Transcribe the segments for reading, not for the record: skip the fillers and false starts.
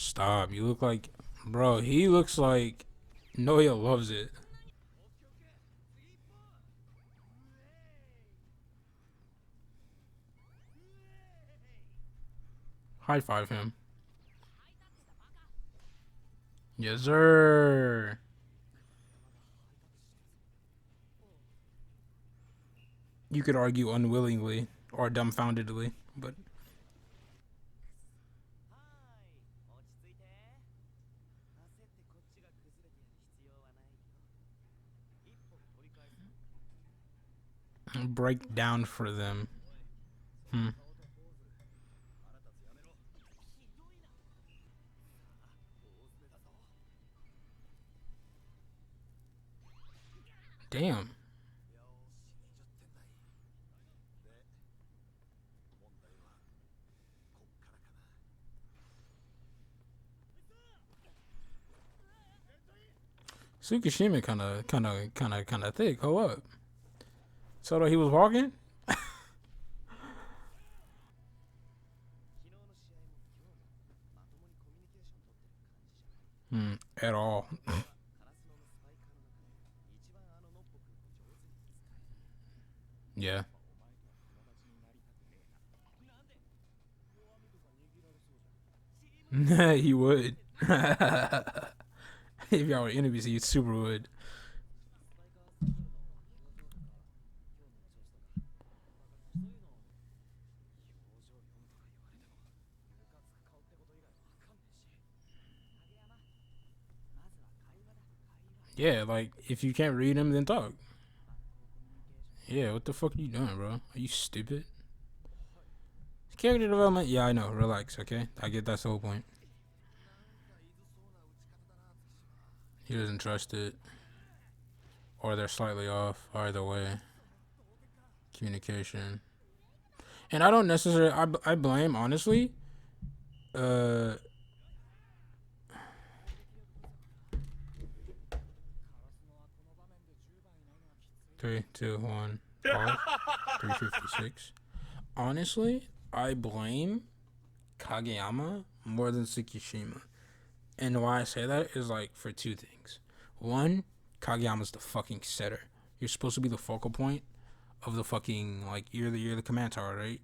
Stop. You look like, bro. He looks like Noya loves it. High five him. Yes, sir. You could argue unwillingly or dumbfoundedly, but break down for them. Hmm. Damn. Tsukishima kind of thick. Hold up. So he was walking? At all. Yeah. He would. If y'all were enemies, he super would. Yeah, like if you can't read him, then talk. Yeah, what the fuck are you doing, bro? Are you stupid? Character development? Yeah, I know. Relax, okay? I get that's the whole point. He doesn't trust it, or they're slightly off. Either way, communication. And I don't necessarily. I blame honestly. Uh, 3, 2, 1. Pause. 356. Honestly, I blame Kageyama more than Tsukishima. And why I say that is like for two things. One, Kageyama's the fucking setter. You're supposed to be the focal point of the fucking like you're the command tower, right?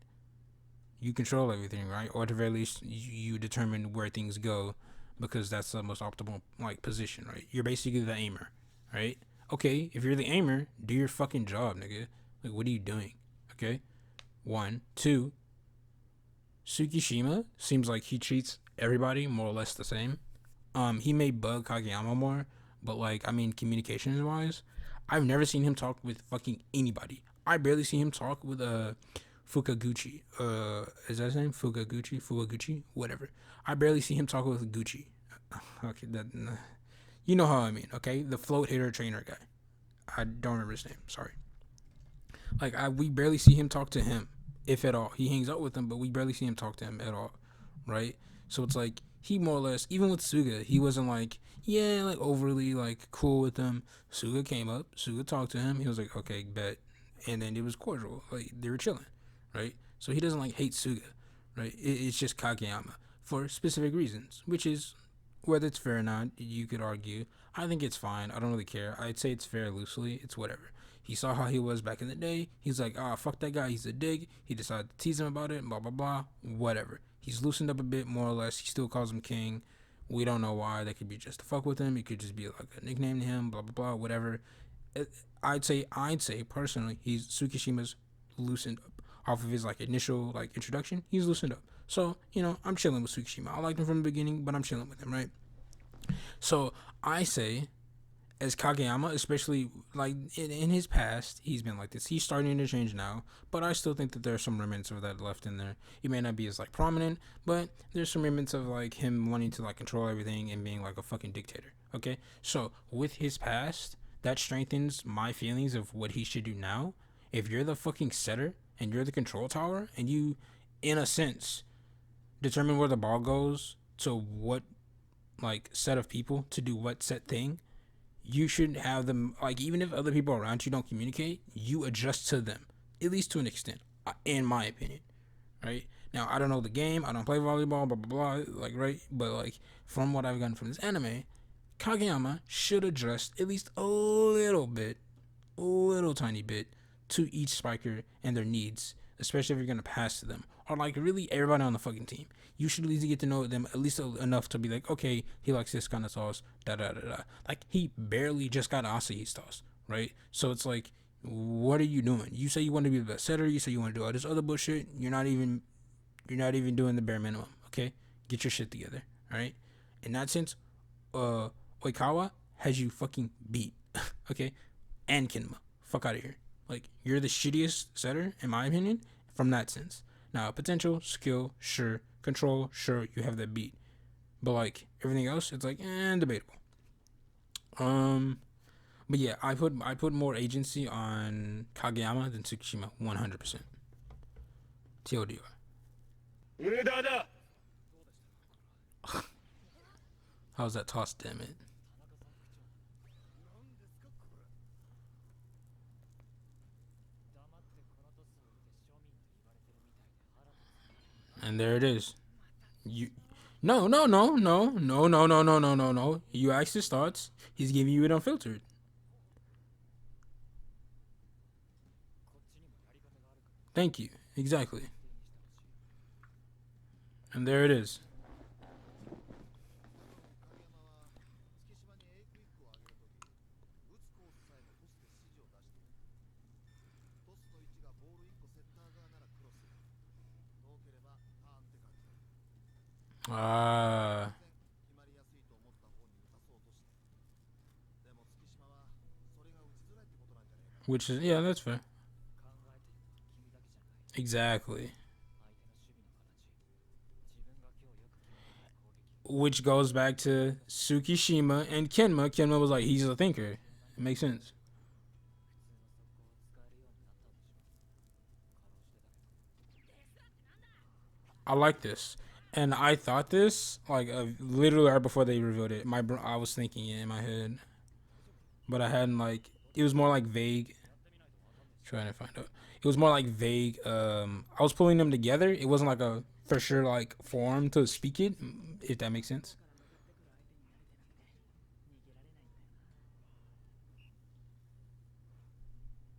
You control everything, right? Or at the very least, you determine where things go because that's the most optimal like position, right? You're basically the aimer, right? Okay, if you're the aimer, do your fucking job, nigga. Like, what are you doing? Okay, one, two. Tsukishima seems like he treats everybody more or less the same. He may bug Kageyama more, but like I mean, communication wise, I've never seen him talk with fucking anybody. I barely see him talk with Fukaguchi. Is that his name? Fukaguchi, whatever. I barely see him talk with Gucci. Okay, that you know how I mean. Okay, the float hitter trainer guy. I don't remember his name. Sorry. Like we barely see him talk to him, if at all. He hangs out with him, but we barely see him talk to him at all, right? So it's like he more or less, even with Suga, he wasn't like like overly like cool with him. Suga came up, Suga talked to him. He was like, okay, bet, and then it was cordial. Like they were chilling, right? So he doesn't like hate Suga, right? It's just Kageyama for specific reasons, which is whether it's fair or not. You could argue. I think it's fine. I don't really care. I'd say it's fair loosely. It's whatever. He saw how he was back in the day. He's like, fuck that guy. He's a dig. He decided to tease him about it. Blah, blah, blah. Whatever. He's loosened up a bit, more or less. He still calls him king. We don't know why. That could be just to fuck with him. It could just be like a nickname to him. Blah, blah, blah. Whatever. I'd say personally, he's Tsukishima's loosened up off of his like initial like introduction. He's loosened up. So I'm chilling with Tsukishima. I liked him from the beginning, but I'm chilling with him, right? So I say as Kageyama, especially like in his past, he's been like this. He's starting to change now, but I still think that there's some remnants of that left in there. He may not be as like prominent, but there's some remnants of like him wanting to like control everything and being like a fucking dictator. Okay, so with his past, that strengthens my feelings of what he should do now. If you're the fucking setter and you're the control tower, and you, in a sense, determine where the ball goes to what like set of people to do what set thing, you should have them like even if other people around you don't communicate, you adjust to them at least to an extent, in my opinion, right? Now I don't know the game. I don't play volleyball. Blah blah blah. Like right, but like from what I've gotten from this anime, Kageyama should address at least a little bit, a little tiny bit, to each spiker and their needs, especially if you're gonna pass to them, or like really everybody on the fucking team. You should at least get to know them at least enough to be like, okay, he likes this kind of sauce, da da da da. Like he barely just got Asahi sauce, right? So it's like, what are you doing? You say you want to be the best setter. You say you want to do all this other bullshit. You're not even doing the bare minimum. Okay, get your shit together. All right. In that sense, Oikawa has you fucking beat. Okay, and Kinma, fuck out of here. Like you're the shittiest setter in my opinion from that sense. Now potential, skill, sure. Control, sure. You have that beat, but like everything else, it's like debatable. But yeah, I put more agency on Kageyama than Tsukishima, 100%. TOD. How's that toss? Damn it! And there it is. You no. You asked his thoughts. He's giving you it unfiltered. Thank you. Exactly. And there it is. Ah, which is yeah, that's fair. Exactly. Which goes back to Tsukishima and Kenma. Kenma was like, he's a thinker. It makes sense. I like this. And I thought this like literally right before they revealed it. I was thinking it in my head, but I hadn't like. It was more like vague. Trying to find out. It was more like vague. I was pulling them together. It wasn't like a for sure like form to speak it. If that makes sense.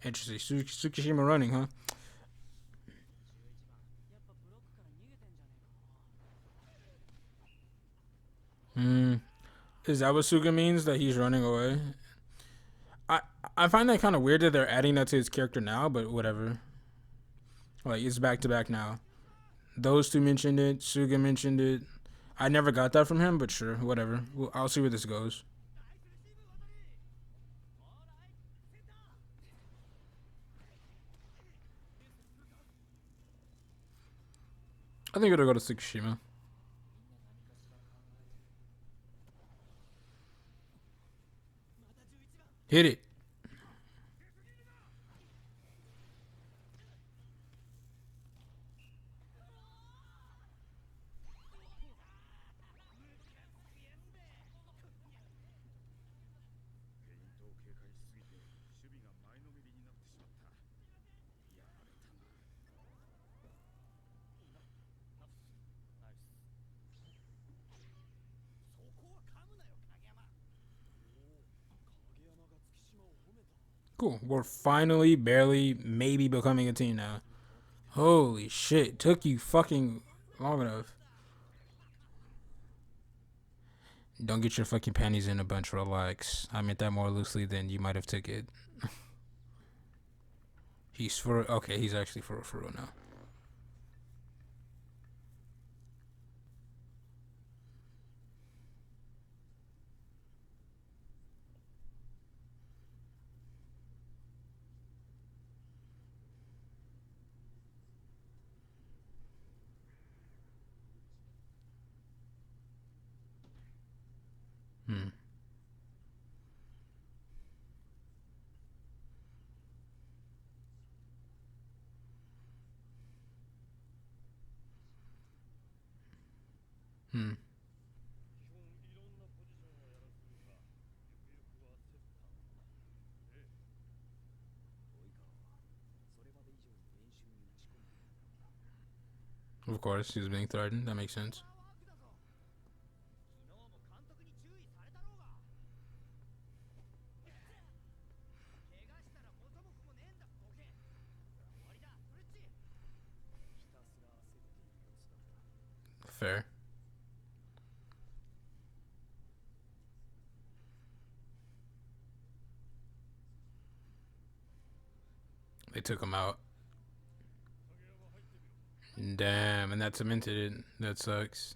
Interesting. Tsukishima running, huh? Hmm. Is that what Suga means? That he's running away? I I find that kind of weird that they're adding that to his character now, but whatever. Like it's back to back now. Those two mentioned it. Suga mentioned it. I never got that from him, but sure, whatever. Well, I'll see where this goes. I think it'll go to Tsukushima. Hit it. Cool. We're finally, barely, maybe becoming a team now. Holy shit. Took you fucking long enough. Don't get your fucking panties in a bunch. Relax. I meant that more loosely than you might have took it. He's for okay. He's actually for real now. Hmm. Hmm. Of course, he was being threatened. That makes sense. Fair. They took him out. Damn, and that cemented it. That sucks.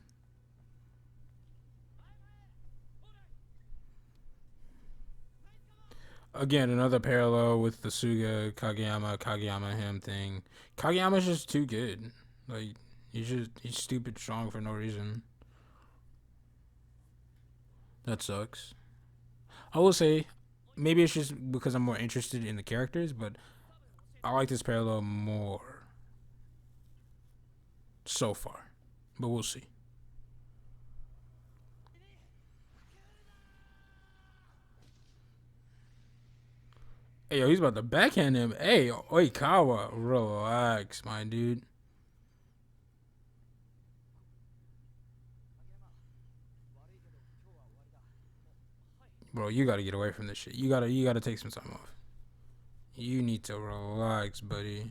Again, another parallel with the Suga Kageyama him thing. Kageyama's just too good. Like he's stupid strong for no reason. That sucks. I will say, maybe it's just because I'm more interested in the characters, but I like this parallel more so far. But we'll see. Hey, yo, he's about to backhand him. Hey, Oikawa, relax, my dude. Bro, you gotta get away from this shit. You gotta take some time off. You need to relax, buddy.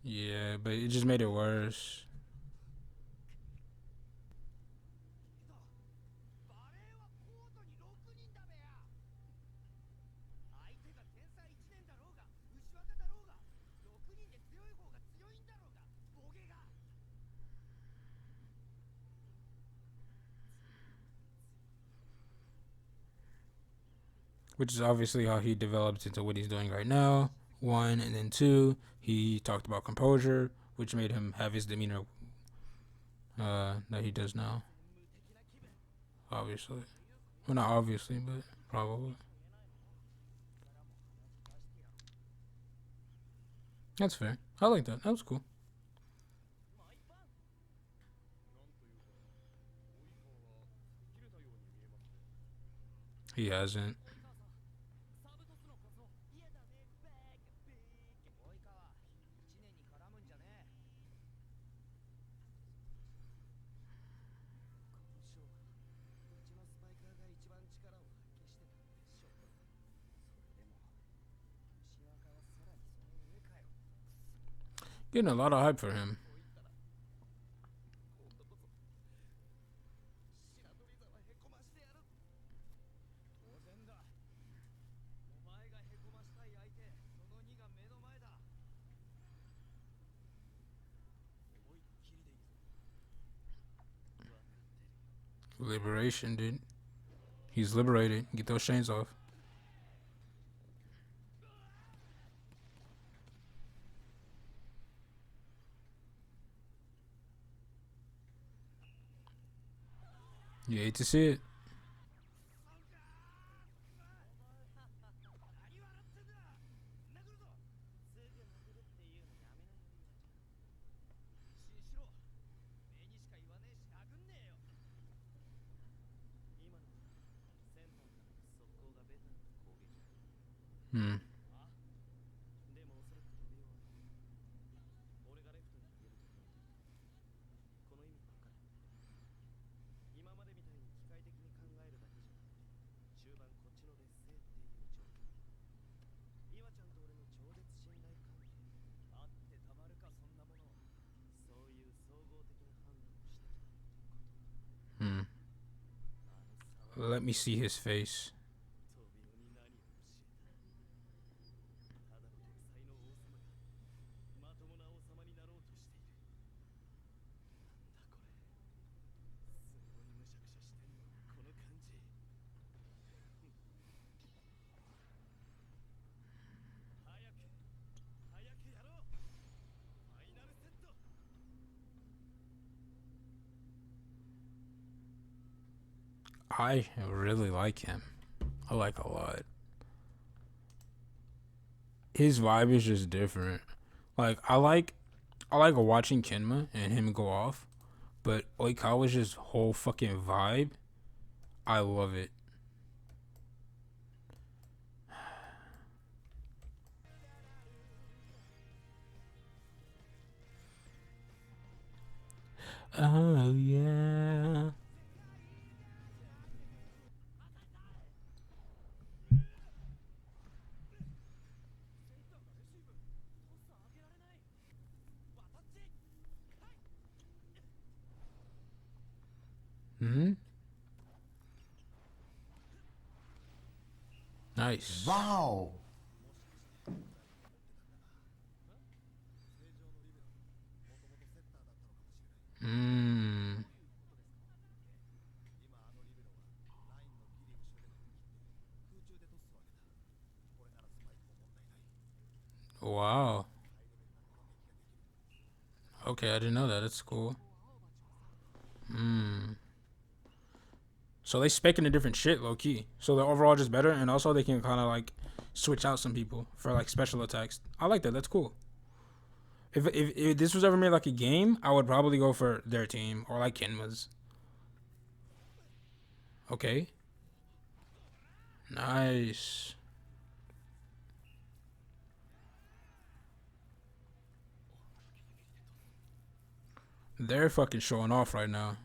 Yeah, but it just made it worse. Which is obviously how he developed into what he's doing right now. One, and then two, he talked about composure, which made him have his demeanor that he does now. Obviously. Well, not obviously, but probably. That's fair. I like that. That was cool. He hasn't. Getting a lot of hype for him. Liberation, dude. He's liberated. Get those chains off. You hate to see it. Hmm. Hmm. Let me see his face. I really like him. I like a lot. His vibe is just different. Like I like watching Kenma and him go off, but Oikawa's just whole fucking vibe. I love it. Oh yeah. Hmm. Nice. Wow. Hmm. Wow. Okay, I didn't know that. That's cool. Hmm. So they spec into different shit, low key. So they're overall just better, and also they can kind of like switch out some people for like special attacks. I like that. That's cool. If this was ever made like a game, I would probably go for their team or like Kenma's. Okay. Nice. They're fucking showing off right now.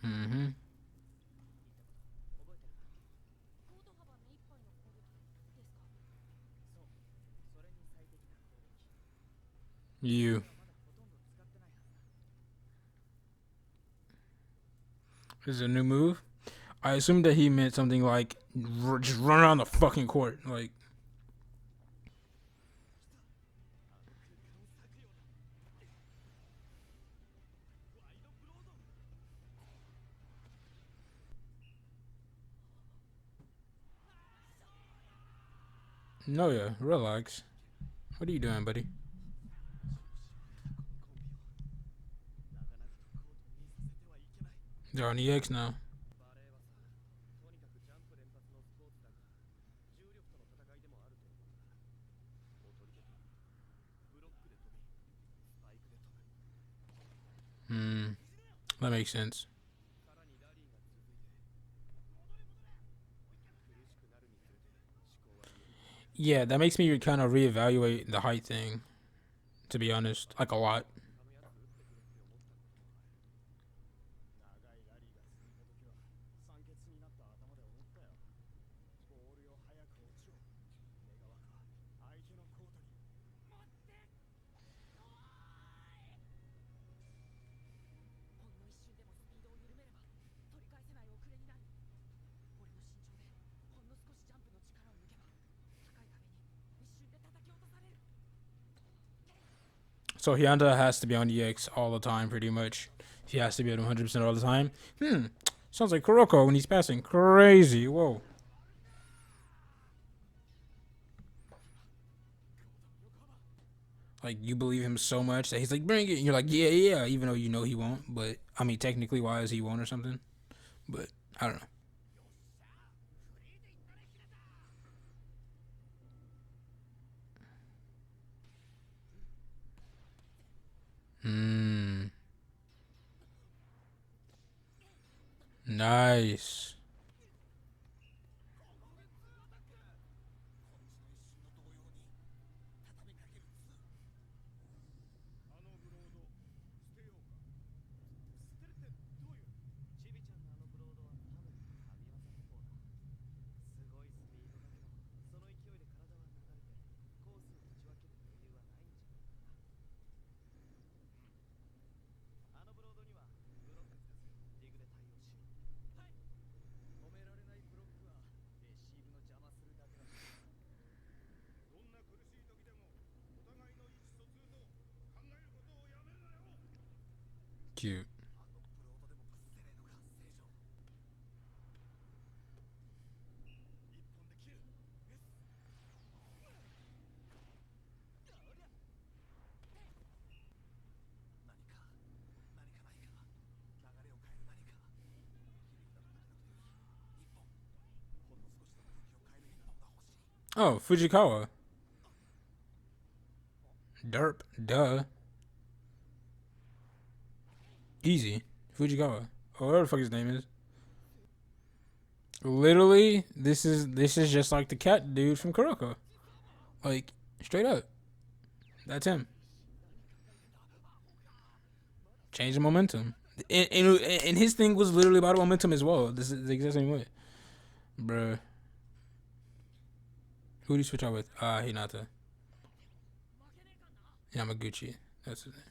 Mm-hmm. You. This is a new move. I assumed that he meant something like just run around the fucking court. Like, no, yeah, relax. What are you doing, buddy? They're on EX now. Hmm. That makes sense. Yeah, that makes me kind of reevaluate the height thing. To be honest, like a lot. So Hyanda has to be on EX all the time, pretty much. He has to be at 100% all the time. Hmm. Sounds like Kuroko when he's passing. Crazy. Whoa. Like you believe him so much that he's like, bring it. And you're like, yeah, yeah, even though you know he won't. But I mean, technically, why is he won't or something? But I don't know. Hmm. Nice. Cute. Oh, Fujikawa. Derp. Duh. Easy. Fujikawa. Or whatever the fuck his name is. Literally, this is just like the cat dude from Kuroko. Like, straight up. That's him. Change the momentum. And his thing was literally about momentum as well. This is the exact same way. Bruh. Who do you switch out with? Hinata. Yamaguchi. That's his name.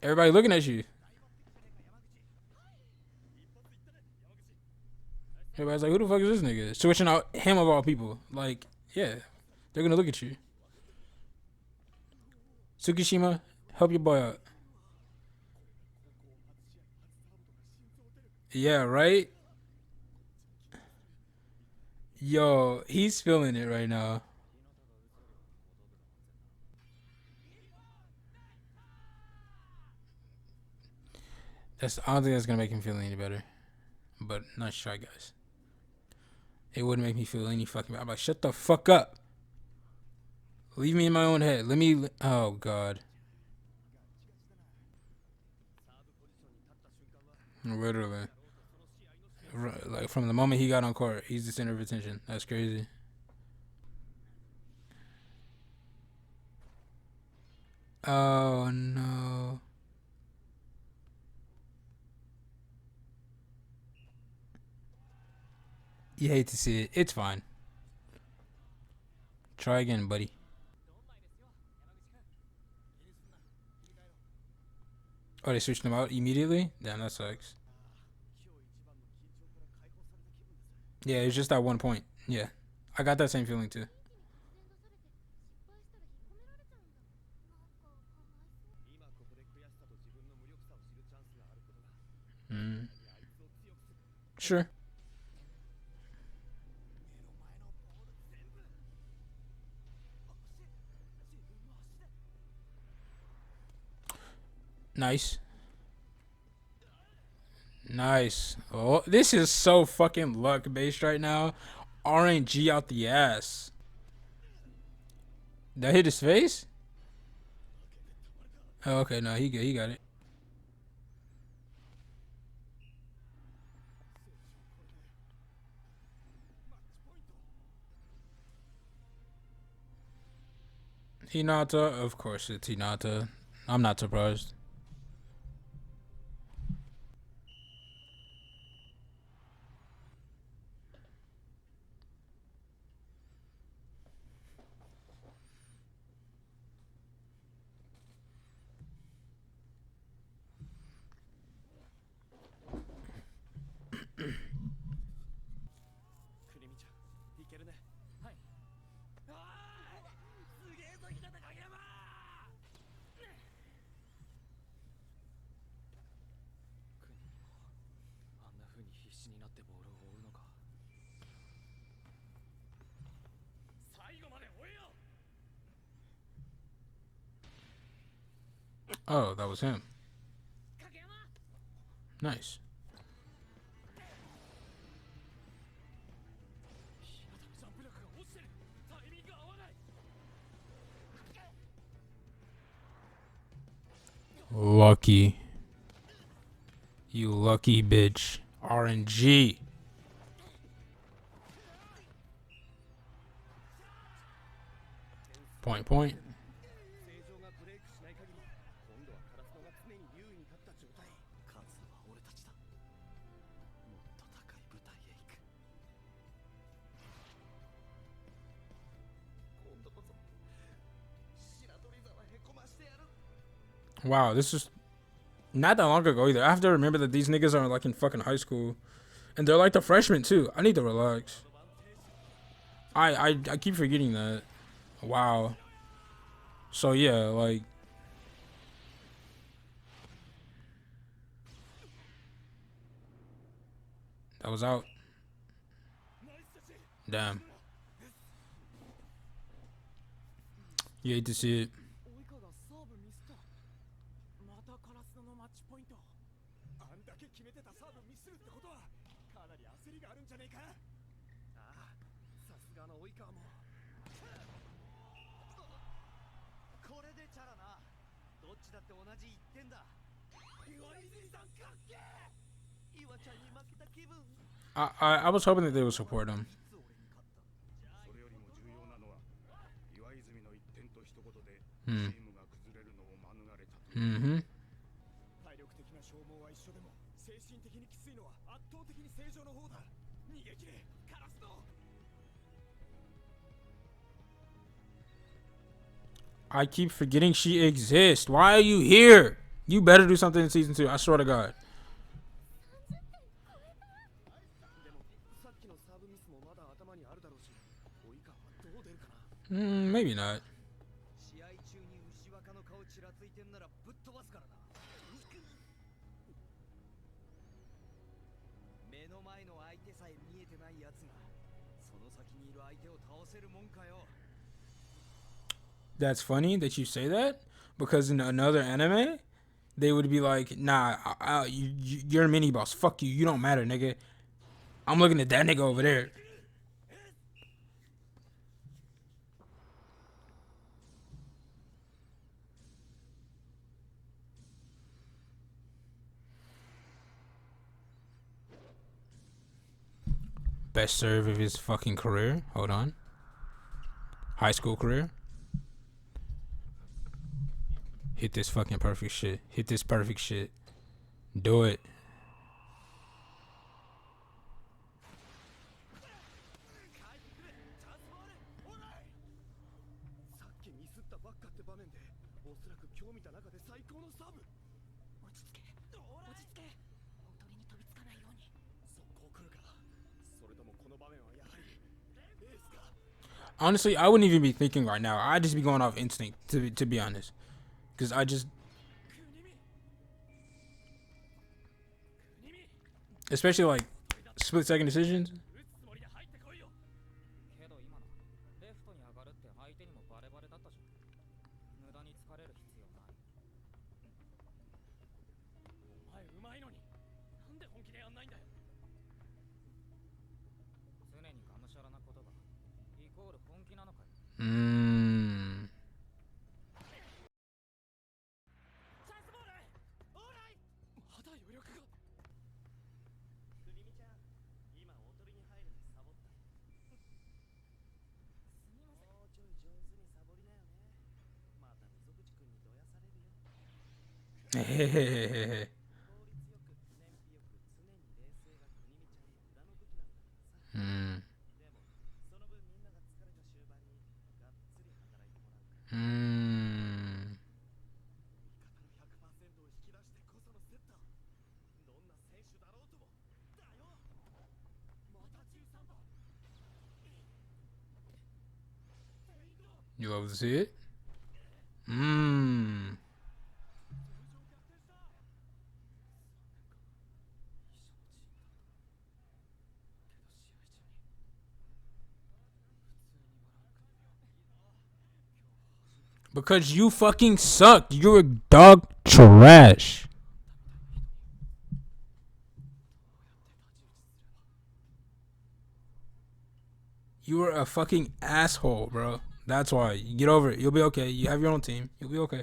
Everybody looking at you. Everybody's like, who the fuck is this nigga? Switching out him of all people. Like, yeah. They're gonna look at you. Tsukishima, help your boy out. Yeah, right? Yo, he's feeling it right now. I don't think that's gonna make him feel any better. But nice try, guys. It wouldn't make me feel any fucking bad. I'm like, shut the fuck up. Leave me in my own head. Oh, God. Literally. Like, from the moment he got on court, he's the center of attention. That's crazy. Oh, no. You hate to see it. It's fine. Try again, buddy. Oh, they switched him out immediately? Damn, that sucks. Yeah, it's just that one point. Yeah. I got that same feeling too. Sure. Nice. Nice. Oh, this is so fucking luck based right now. RNG out the ass. That hit his face? Oh, okay, no, he good. He got it. Hinata, of course it's Hinata. I'm not surprised. Oh, that was him. Nice. Lucky. You lucky bitch. RNG. Point. Wow, this is not that long ago either. I have to remember that these niggas are like in fucking high school. And they're like the freshmen too. I need to relax. I keep forgetting that. Wow. So yeah, like that was out. Damn. You hate to see it. I was hoping that they would support him. Hmm. Mm-hmm. I keep forgetting she exists. Why are you here? You better do something in season 2. I swear to God. Maybe not. That's funny that you say that, because in another anime, they would be like, nah, you're a mini boss. Fuck you. You don't matter, nigga. I'm looking at that nigga over there. Best serve of his fucking career. Hold on. High school career. Hit this fucking perfect shit. Hit this perfect shit. Do it. Honestly, I wouldn't even be thinking right now. I'd just be going off instinct, to be honest. Because I just... Especially, like, split-second decisions. Mmm. Hmm. Hmm. You love to see it? Mmm. Because you fucking suck. You're a dog trash. You were a fucking asshole, bro. That's why. Get over it. You'll be okay. You have your own team. You'll be okay.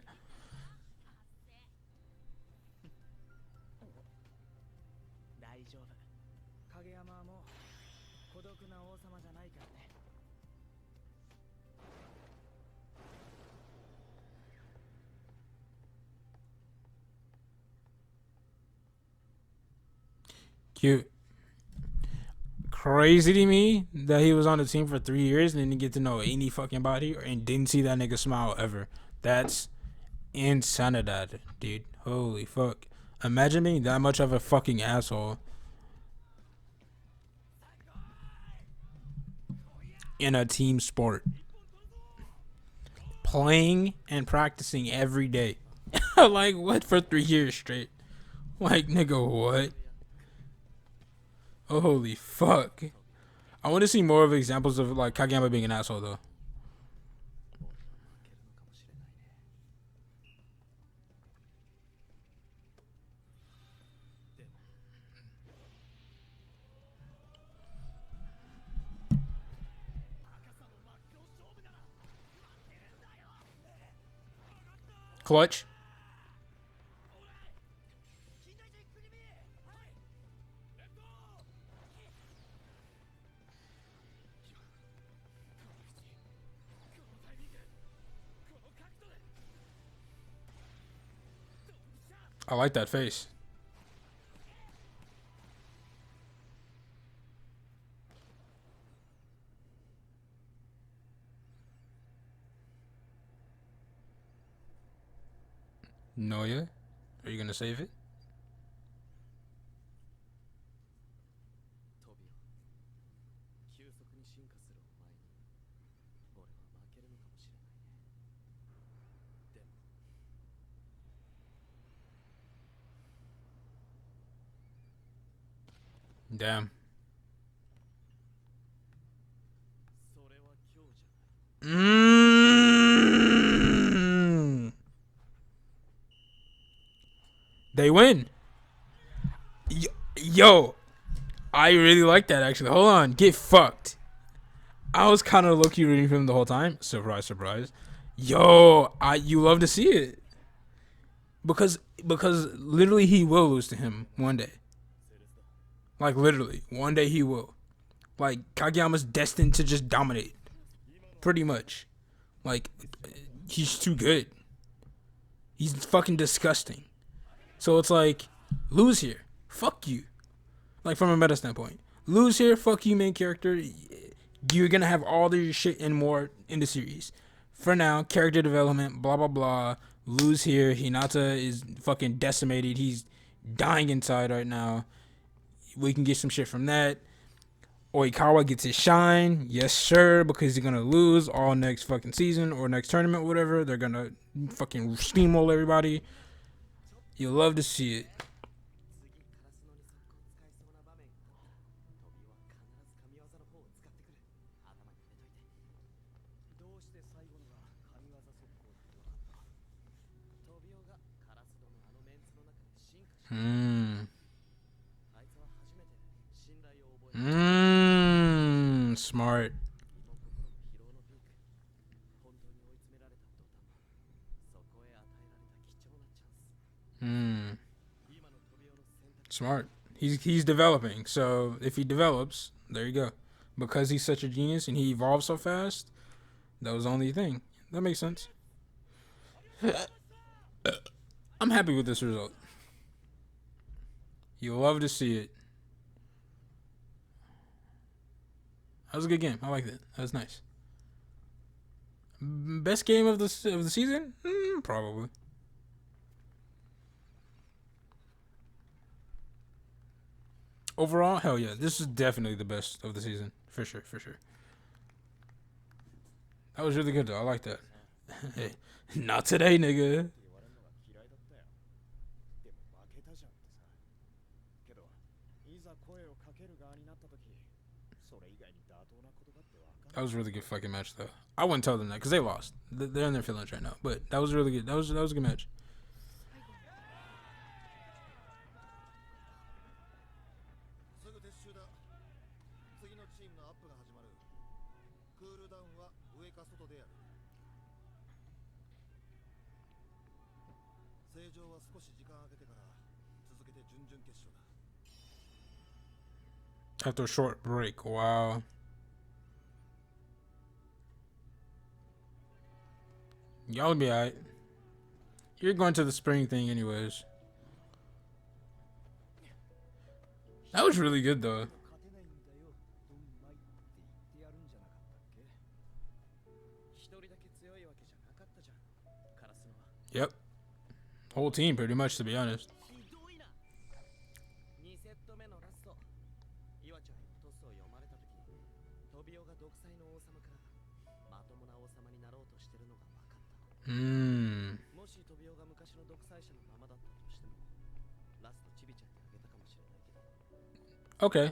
Cute. Crazy to me that he was on the team for 3 years and didn't get to know any fucking body and didn't see that nigga smile ever. That's insanidad, dude. Holy fuck. Imagine being that much of a fucking asshole in a team sport. Playing and practicing every day. Like, what, for 3 years straight? Like, nigga, what? Oh, holy fuck. I want to see more of examples of, like, Kageyama being an asshole, though. Clutch. I like that face. Noya, are you gonna save it? Damn. Mm. They win. Yo, I really like that actually. Hold on, get fucked. I was kind of low-key rooting for him the whole time. Surprise, surprise. Yo, you love to see it because literally he will lose to him one day. Like literally, one day he will. Like Kageyama's destined to just dominate, pretty much. Like he's too good. He's fucking disgusting. So it's like lose here, fuck you. Like from a meta standpoint, lose here, fuck you, main character. You're gonna have all the shit and more in the series. For now, character development, blah blah blah. Lose here. Hinata is fucking decimated. He's dying inside right now. We can get some shit from that. Oikawa gets his shine, yes sir, because he's gonna lose all next fucking season or next tournament, whatever. They're gonna fucking steamroll everybody. You love to see it. Smart. Smart. He's developing. So if he develops, there you go. Because he's such a genius and he evolves so fast, that was the only thing. That makes sense. I'm happy with this result. You love to see it. That was a good game. I liked it. That was nice. Best game of the season? Probably. Overall, hell yeah. This is definitely the best of the season. For sure, for sure. That was really good though. I like that. Hey, not today, nigga. That was a really good fucking match though. I wouldn't tell them that because they lost. They're in their feelings right now. But that was really good. That was a good match. After a short break, wow. Y'all be alright. You're going to the spring thing anyways. That was really good though. Yep. Whole team pretty much, to be honest. Okay.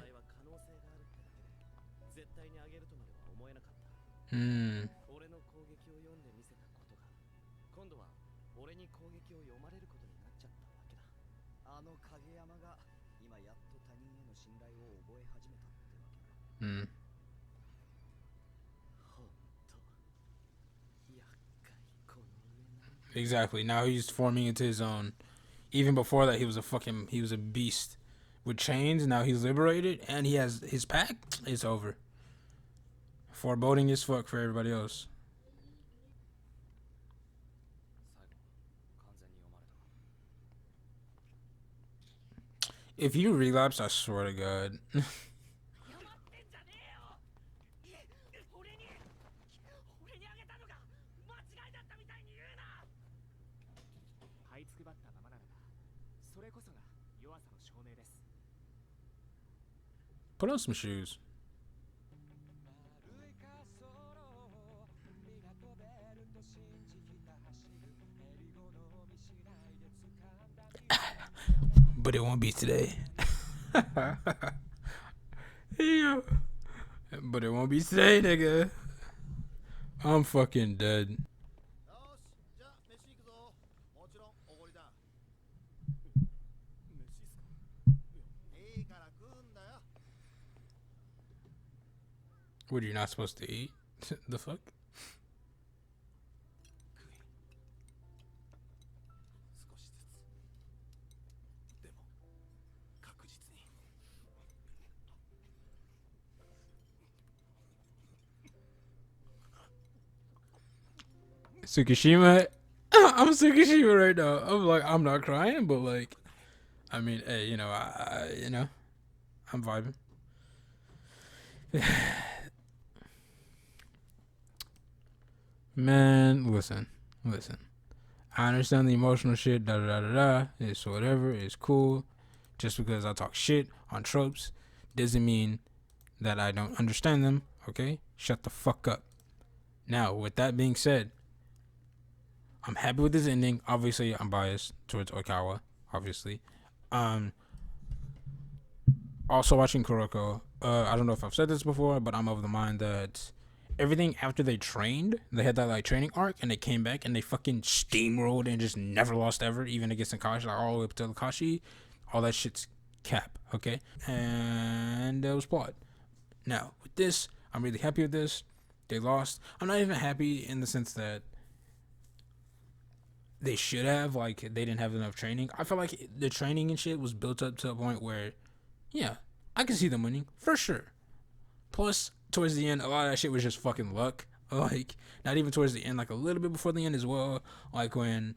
Exactly. Now he's forming into his own. Even before that, he was a beast with chains. Now he's liberated, and he has his pack. It's over. Foreboding as fuck for everybody else. If you relapse, I swear to God. Put on some shoes. But it won't be today. Yeah. But it won't be today, nigga. I'm fucking dead. What, are you not supposed to eat? The fuck? Tsukishima. I'm Tsukishima right now. I'm like, I'm not crying, but like, I mean, hey, you know, I'm vibing. Man, listen. I understand the emotional shit, da da da da da. It's whatever, it's cool. Just because I talk shit on tropes doesn't mean that I don't understand them, okay? Shut the fuck up. Now, with that being said, I'm happy with this ending. Obviously, I'm biased towards Oikawa, obviously. Also watching Kuroko. I don't know if I've said this before, but I'm of the mind that everything after they trained, they had that like training arc, and they came back and they fucking steamrolled and just never lost ever, even against Akashi, like all the way up to Akashi. All that shit's cap, okay? And that was plot. Now, with this, I'm really happy with this. They lost. I'm not even happy in the sense that they should have, like, they didn't have enough training. I feel like the training and shit was built up to a point where, yeah, I can see them winning, for sure. Plus, towards the end, a lot of that shit was just fucking luck. Like, not even towards the end, like a little bit before the end as well. Like when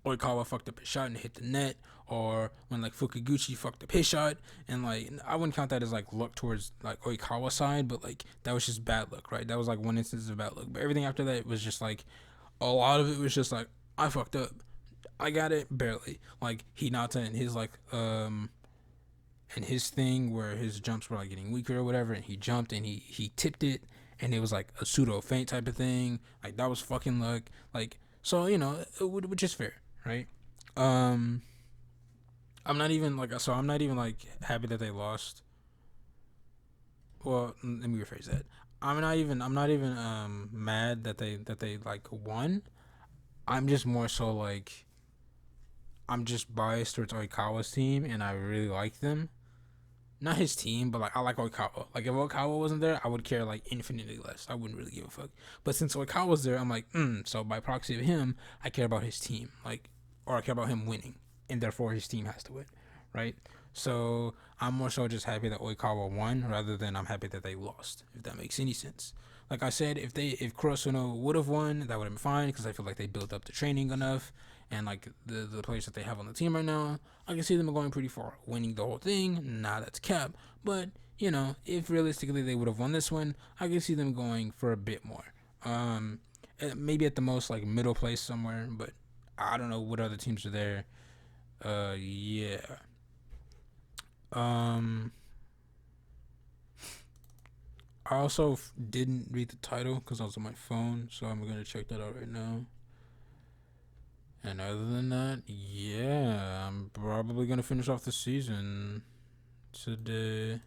Oikawa fucked up his shot and hit the net, or when like Fukaguchi fucked up his shot, and like I wouldn't count that as like luck towards like Oikawa's side, but like that was just bad luck, right? That was like one instance of bad luck. But everything after that was just like a lot of it was just like I fucked up. I got it barely. Like Hinata and his like and his thing where his jumps were like getting weaker or whatever, and he jumped and he tipped it, and it was like a pseudo feint type of thing. Like that was fucking luck. Like so, you know, which is fair, right? I'm not even like happy that they lost. Well, let me rephrase that. I'm not even mad that they like won. I'm just more so like I'm just biased towards Oikawa's team, and I really like them. Not his team, but like I like Oikawa. Like if Oikawa wasn't there, I would care like infinitely less. I wouldn't really give a fuck. But since Oikawa's there, I'm like, so by proxy of him, I care about his team, like, or I care about him winning, and therefore his team has to win, right? So I'm more so just happy that Oikawa won rather than I'm happy that they lost. If that makes any sense. Like I said, if Kurosuno would have won, that would have been fine because I feel like they built up the training enough, and like the players that they have on the team right now, I can see them going pretty far, winning the whole thing. Nah, that's cap. But you know, if realistically they would have won this one, I can see them going for a bit more. Maybe at the most like middle place somewhere, but I don't know what other teams are there. Yeah. I also didn't read the title because I was on my phone, so I'm gonna check that out right now. And other than that, yeah, I'm probably gonna finish off the season today.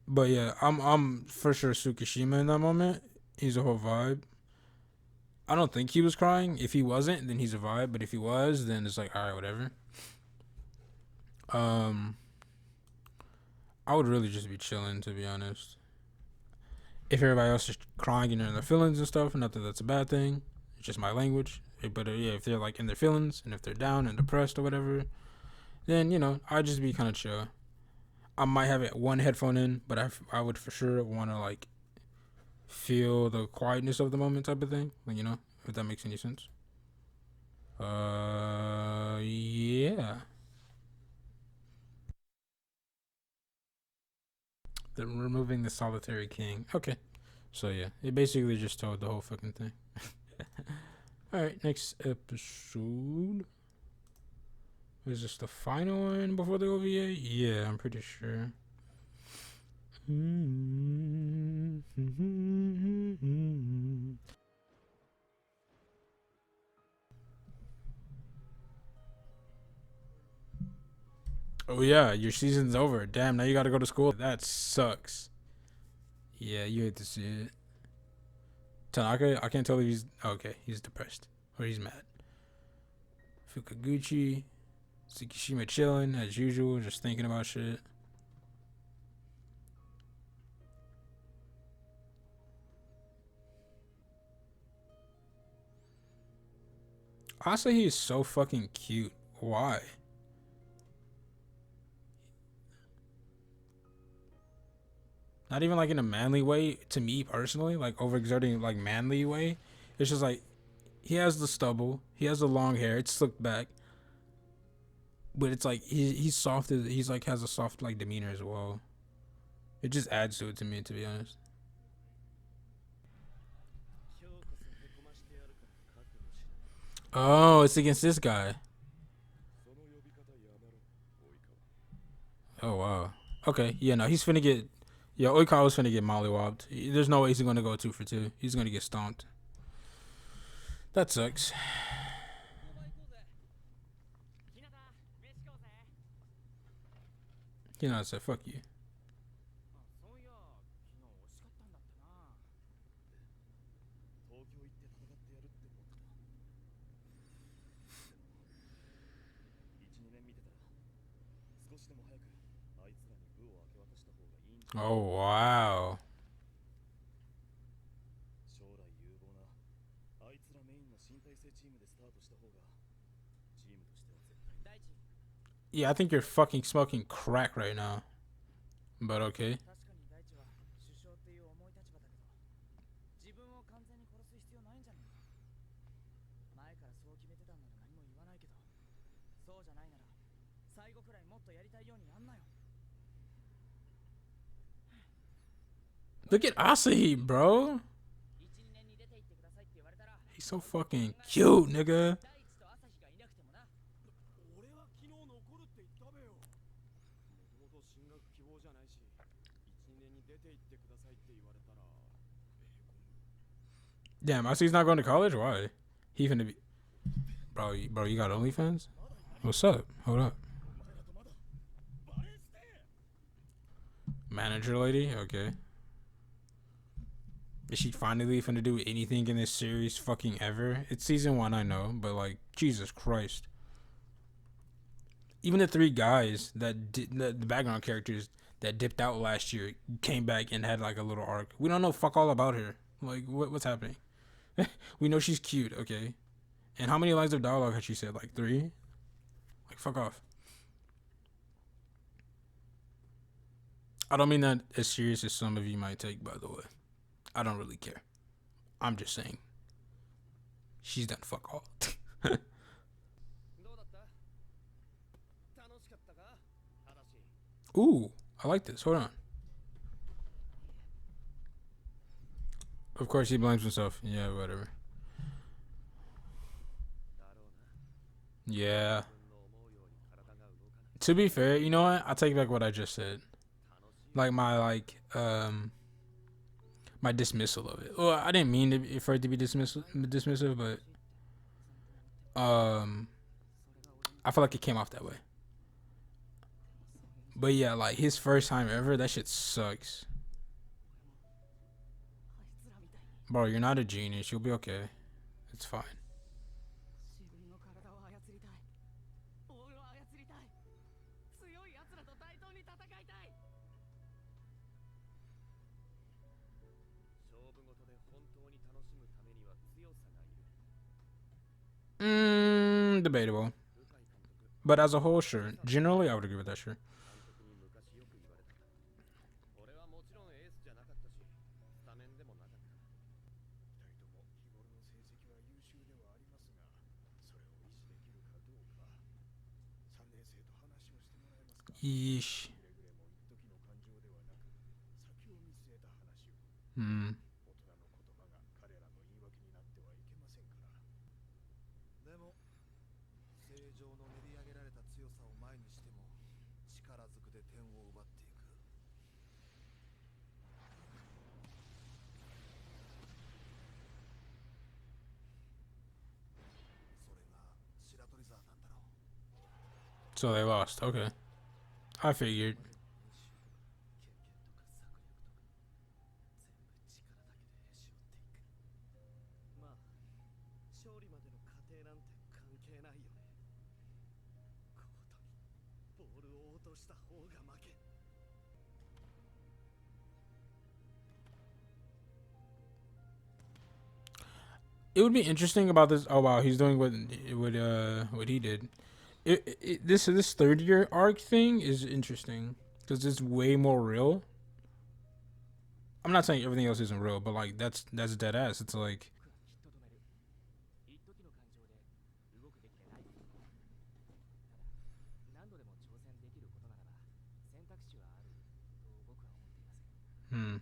But yeah, I'm for sure Tsukishima in that moment. He's a whole vibe. I don't think he was crying. If he wasn't, then he's a vibe. But if he was, then it's like alright, whatever. I would really just be chilling, to be honest. If everybody else is crying and in their feelings and stuff, not that that's a bad thing. It's just my language. But yeah, if they're like in their feelings and if they're down and depressed or whatever, then you know I'd just be kind of chill. I might have it one headphone in, but I would for sure want to like feel the quietness of the moment type of thing. Like, you know, if that makes any sense. Yeah. removing the solitary king. Okay. So yeah, it basically just told the whole fucking thing. All right, next episode. Is this the final one before the OVA? Yeah, I'm pretty sure. Oh yeah, your season's over. Damn, now you gotta go to school. That sucks. Yeah, you hate to see it. Tanaka, I can't tell if he's okay. He's depressed or he's mad. Fukaguchi, Tsukishima chilling as usual, just thinking about shit. Asahi is so fucking cute. Why? Not even like in a manly way to me personally, like overexerting like manly way. It's just like he has the stubble, he has the long hair, it's slicked back, but it's like he's soft. He's like has a soft like demeanor as well. It just adds to it to me, to be honest. Oh, it's against this guy. Oh wow. Okay, yeah, no, he's finna get. Yeah, oikwaw was finna get mollywopped. There's no way he's gonna go 2 for 2. He's gonna get stomped. That sucks. You know, I said fuck you. Oh wow. Yeah, I think you're fucking smoking crack right now. But okay. Look at Asahi, bro. He's so fucking cute, nigga. Damn, Asahi's not going to college? Why? He finna be. Bro, you got OnlyFans? What's up? Hold up. Manager lady? Okay. Is she finally finna do anything in this series fucking ever? It's season 1, I know, but like, Jesus Christ. Even the 3 guys that did the background characters that dipped out last year came back and had like a little arc. We don't know fuck all about her. Like, what's happening? We know she's cute, okay. And how many lines of dialogue has she said? Like 3? Like, fuck off. I don't mean that as serious as some of you might take, by the way. I don't really care. I'm just saying. She's done fuck all. Ooh, I like this. Hold on. Of course, he blames himself. Yeah, whatever. Yeah. To be fair, you know what? I'll take back what I just said. Like my dismissal of it. Well, I didn't mean for it to be dismissive, but I feel like it came off that way. But yeah, like his first time ever, that shit sucks. Bro, you're not a genius. You'll be okay. It's fine. Debatable. But as a whole, sure. Generally, I would agree with that, sure. Yeesh. Hmm. So they lost. Okay. I figured. It would be interesting about this. Oh wow, he's doing what he did. This third year arc thing is interesting because it's way more real. I'm not saying everything else isn't real, but like that's dead ass. It's like hmm.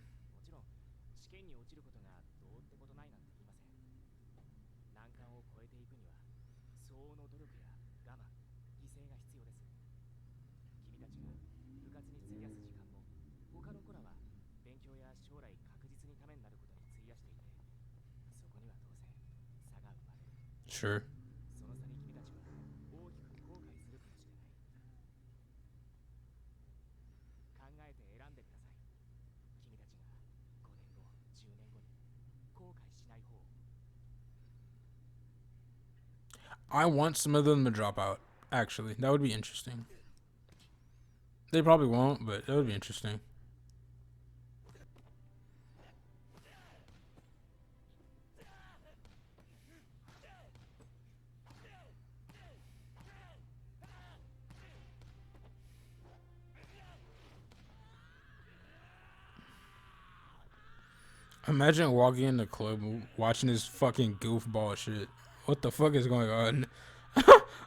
Sure. I want some of them to drop out. Actually, that would be interesting. They probably won't, but that would be interesting. Imagine walking in the club watching this fucking goofball shit. What the fuck is going on?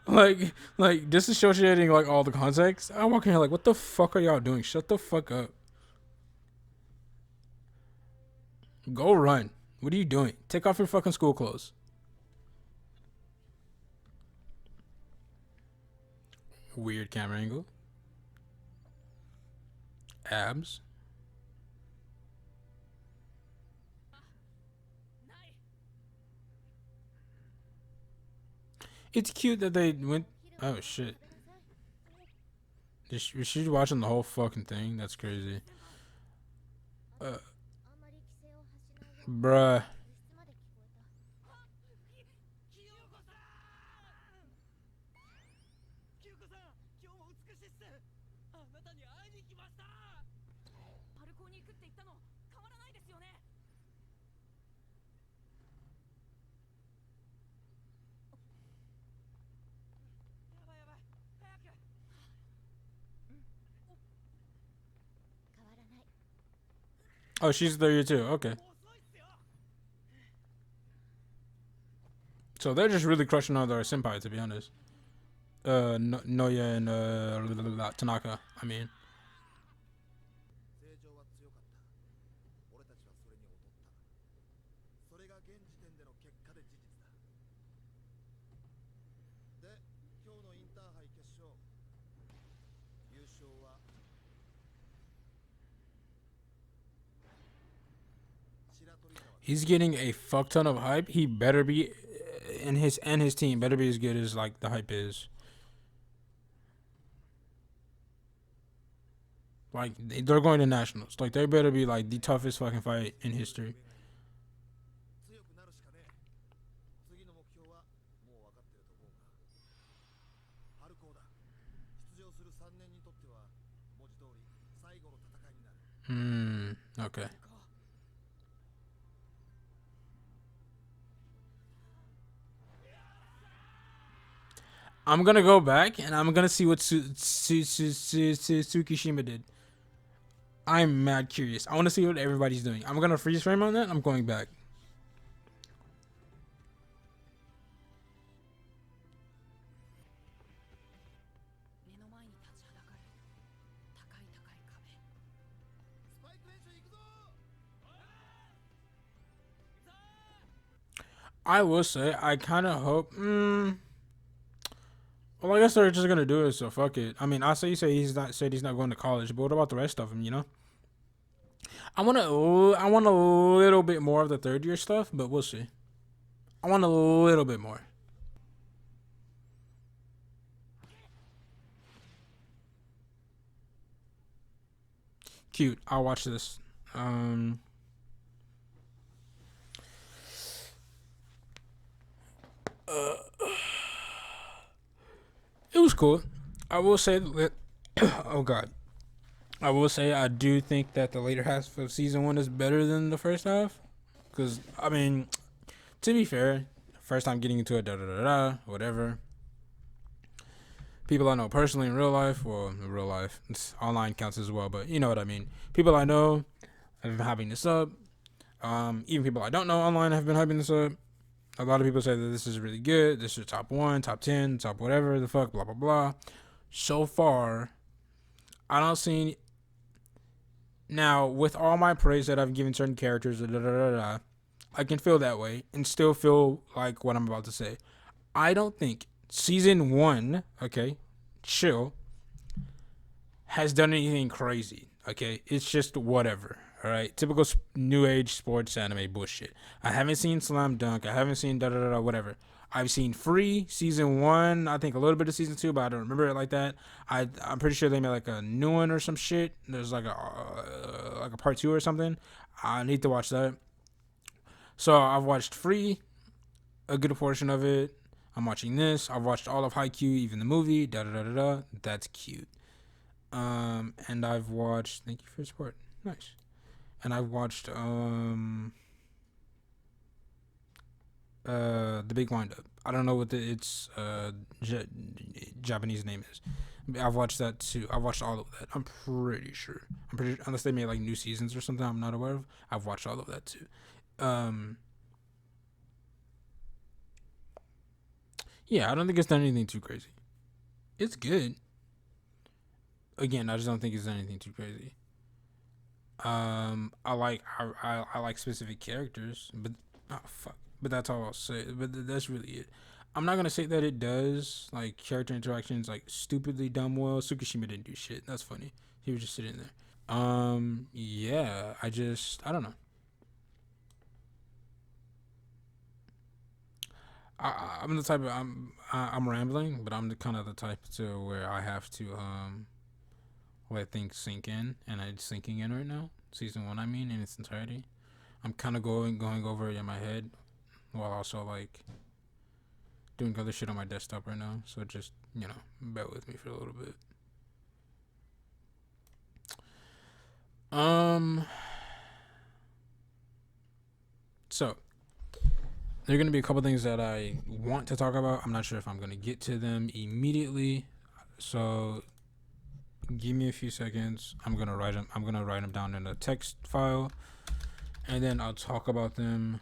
like disassociating like all the context. I'm walking here like, what the fuck are y'all doing? Shut the fuck up. Go run. What are you doing? Take off your fucking school clothes. Weird camera angle. Abs. It's cute that they went. Oh shit. She's watching the whole fucking thing. That's crazy. Uh, bruh. Oh, she's there too. Okay. So they're just really crushing on their senpai, to be honest. Noya and Tanaka. I mean, he's getting a fuck ton of hype. He better be, and his team better be as good as like the hype is. Like they're going to nationals. Like they better be like the toughest fucking fight in history. Hmm. Okay. I'm gonna go back and I'm gonna see what Tsukishima did. I'm mad curious. I want to see what everybody's doing. I'm gonna freeze frame on that. I'm going back. I will say I kind of hope. Well, I guess they're just gonna do it, so fuck it. I mean, I say you say he's not going to college, but what about the rest of them? You know, I want a little bit more of the third year stuff, but we'll see. I want a little bit more. Cute. I'll watch this. Um, it was cool. I will say that. Oh God. I will say I do think that the later half of season one is better than the first half. Cause I mean, to be fair, first time getting into it, da da da da, whatever. People I know personally in real life, well, in real life, it's online counts as well, but you know what I mean. People I know have been hyping this up. Even people I don't know online have been hyping this up. A lot of people say that this is really good. This is top one, top 10, top whatever the fuck, blah blah blah. So far, I don't see. Now, with all my praise that I've given certain characters, da, da, da, da, I can feel that way and still feel like what I'm about to say. I don't think season one, okay, chill, has done anything crazy. Okay, it's just whatever. All right, typical new age sports anime bullshit. I haven't seen Slam Dunk. I haven't seen da da da whatever. I've seen Free season one. I think a little bit of season two, but I don't remember it like that. I'm pretty sure they made like a new one or some shit. There's like a part two or something. I need to watch that. So I've watched Free, a good portion of it. I'm watching this. I've watched all of Haikyuu, even the movie. Da da da da da. That's cute. And I've watched. Thank you for your support. Nice. And I've watched the big windup. I don't know what its Japanese name is. I've watched that too. I've watched all of that. I'm pretty sure. Unless they made like new seasons or something I'm not aware of. I've watched all of that too. Um, yeah, I don't think it's done anything too crazy. It's good. Again, I just don't think it's done anything too crazy. I like specific characters, but oh fuck. But that's all I'll say. But that's really it. I'm not gonna say that it does like character interactions like stupidly dumb well. Tsukishima didn't do shit. That's funny. He was just sitting there. Yeah. I don't know. I'm the type of I'm rambling, but I'm the kind of the type to where I have to let things sink in, and it's sinking in right now. Season one, I mean, in its entirety. I'm kind of going over it in my head, while also like doing other shit on my desktop right now. So just bear with me for a little bit. Um. So there are gonna be a couple things that I want to talk about. I'm not sure if I'm gonna get to them immediately. So give me a few seconds. I'm gonna write them down in a text file, and then I'll talk about them.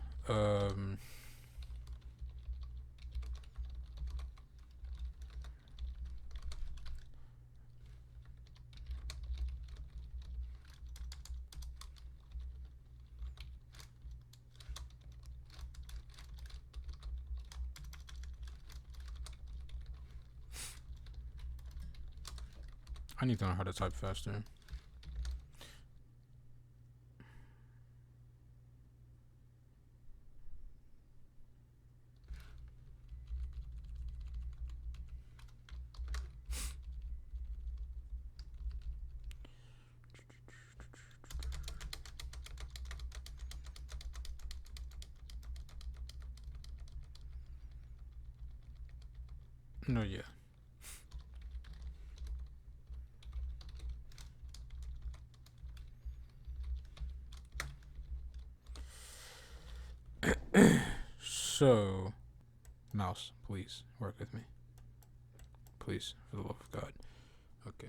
I need to learn how to type faster. No, yeah. So, mouse, please work with me. Please, for the love of God. Okay.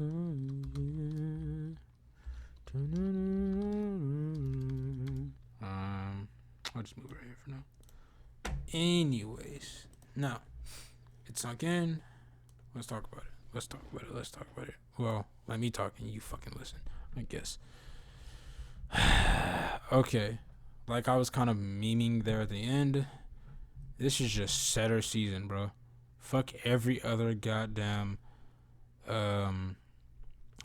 I'll just move right here for now. Anyways, now it's sunk in. Let's talk about it. Let's talk about it. Well, let me talk and you fucking listen, I guess. Okay, like I was kind of memeing there at the end. This is just setter season, bro. Fuck every other goddamn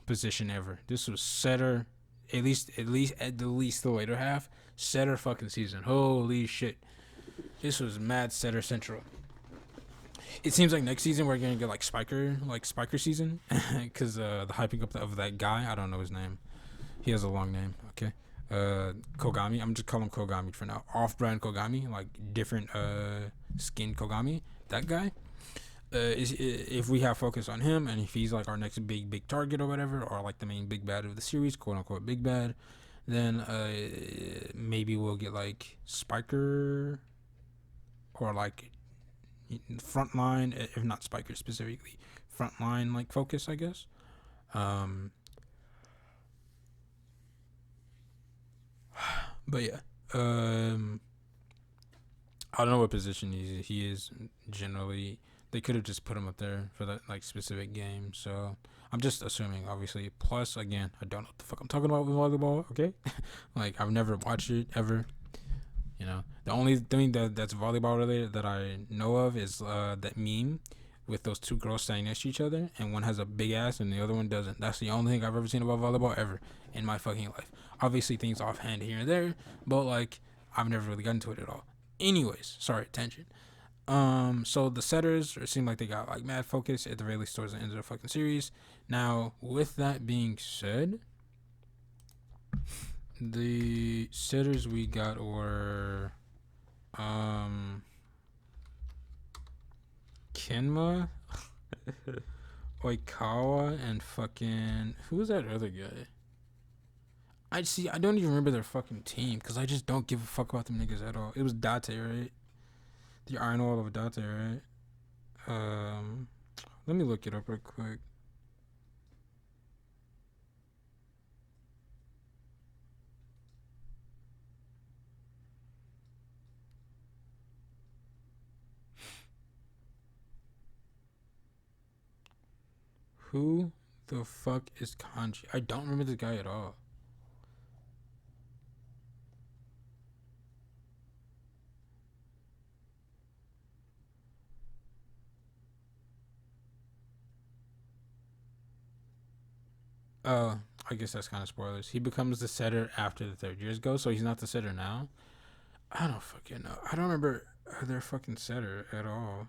position ever. This was setter, at the least the later half, setter fucking season. Holy shit. This was mad setter central. It seems like next season we're gonna get like spiker season, because the hyping up of that guy, I don't know his name. He has a long name. Okay, Kogami. I'm just calling him Kogami for now. Off-brand Kogami, like different skin Kogami. That guy. If we have focus on him and if he's like our next big target or whatever, or like the main big bad of the series, quote unquote big bad, then maybe we'll get like spiker or like frontline, if not spiker specifically, frontline like focus, I guess. But yeah, I don't know what position he is generally. They could have just put him up there for that like specific game. So I'm just assuming, obviously. Plus, again, I don't know what the fuck I'm talking about with volleyball. Okay, like I've never watched it ever. You know, the only thing that's volleyball related that I know of is that meme with those two girls standing next to each other, and one has a big ass and the other one doesn't. That's the only thing I've ever seen about volleyball ever in my fucking life. Obviously, things offhand here and there, but like I've never really gotten to it at all. Anyways, sorry, tangent. So the setters seem like they got like mad focus at the very least towards the end of the fucking series. Now, with that being said, the setters we got were Kenma, Oikwaw, and fucking who was that other guy? I don't even remember their fucking team because I just don't give a fuck about them niggas at all. It was Date, right? The Iron Wall of Date, right? Let me look it up real quick. Who the fuck is Kanji? I don't remember this guy at all. I guess that's kind of spoilers. He becomes the setter after the third years go, so he's not the setter now. I don't fucking know. I don't remember their fucking setter at all.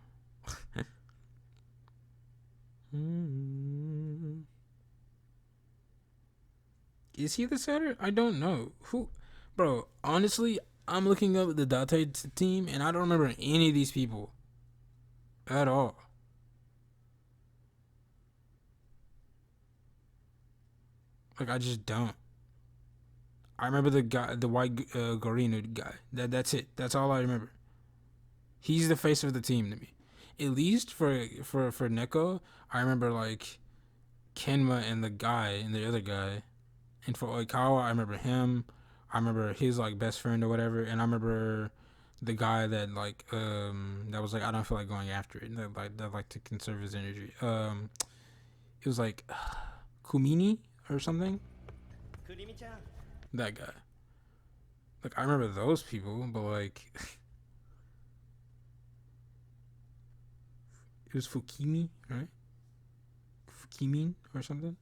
Is he the setter? I don't know. Who, bro? Honestly, I'm looking up the Date team, and I don't remember any of these people at all. Like I just don't. I remember the guy, the white Gorino guy. That's it. That's all I remember. He's the face of the team to me. At least for Neko, I remember like Kenma and the guy and the other guy. And for Oikawa, I remember him. I remember his like best friend or whatever, and I remember the guy that like that was like I don't feel like going after it. That like to conserve his energy. It was like Kumini or something. That guy. Like I remember those people, but like it was Fukimi, right? Fukimin or something.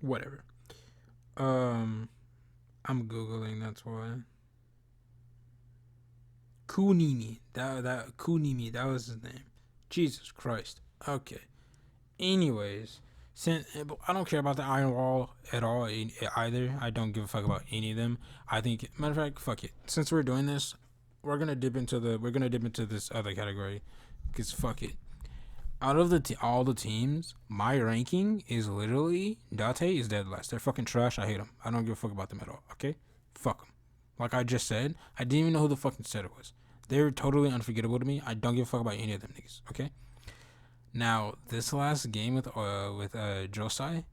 Whatever. I'm googling. That's why. Kunimi. That Kunimi. That was his name. Jesus Christ. Okay. Anyways, since I don't care about the Iron Wall at all either. I don't give a fuck about any of them. I think, matter of fact, fuck it. Since we're doing this, we're gonna dip into this other category, cause fuck it. Out of all the teams, my ranking is literally Date is dead last. They're fucking trash. I hate them. I don't give a fuck about them at all. Okay, fuck them. Like I just said, I didn't even know who the fucking setter was. They're totally unforgettable to me. I don't give a fuck about any of them niggas. Okay. Now this last game with Josai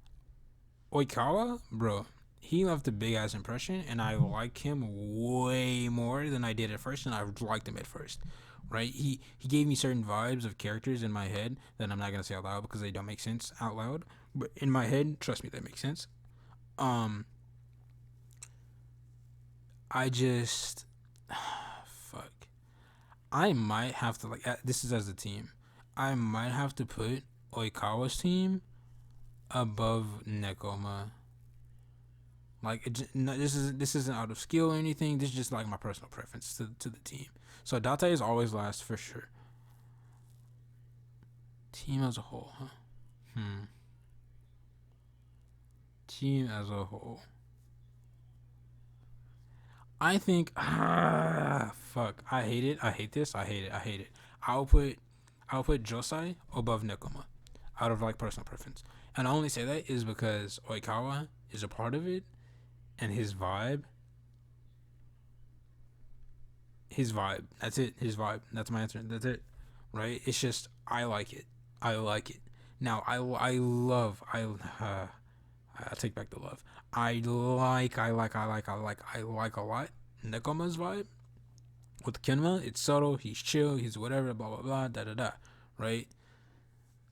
Oikawa, bro, he left a big ass impression, and I like him way more than I did at first, and I liked him at first. Right? He gave me certain vibes of characters in my head that I'm not gonna say out loud because they don't make sense out loud. But in my head, trust me, that makes sense. Um, I just fuck. I might have to this is as a team. I might have to put Oikawa's team above Nekoma. Like this isn't out of skill or anything. This is just like my personal preference to the team. So Date is always last for sure. Team as a whole, huh? Team as a whole. I think fuck. I hate it. I hate this. I hate it. I hate it. I'll put Josai above Nekoma out of like personal preference. And I only say that is because Oikawa is a part of it, and his vibe. That's it. His vibe. That's my answer. That's it. Right? It's just I like it. I like it. Now I love I take back the love. I like a lot Nekoma's vibe with Kenma. It's subtle. He's chill. He's whatever. Blah blah blah. Da da da. Right.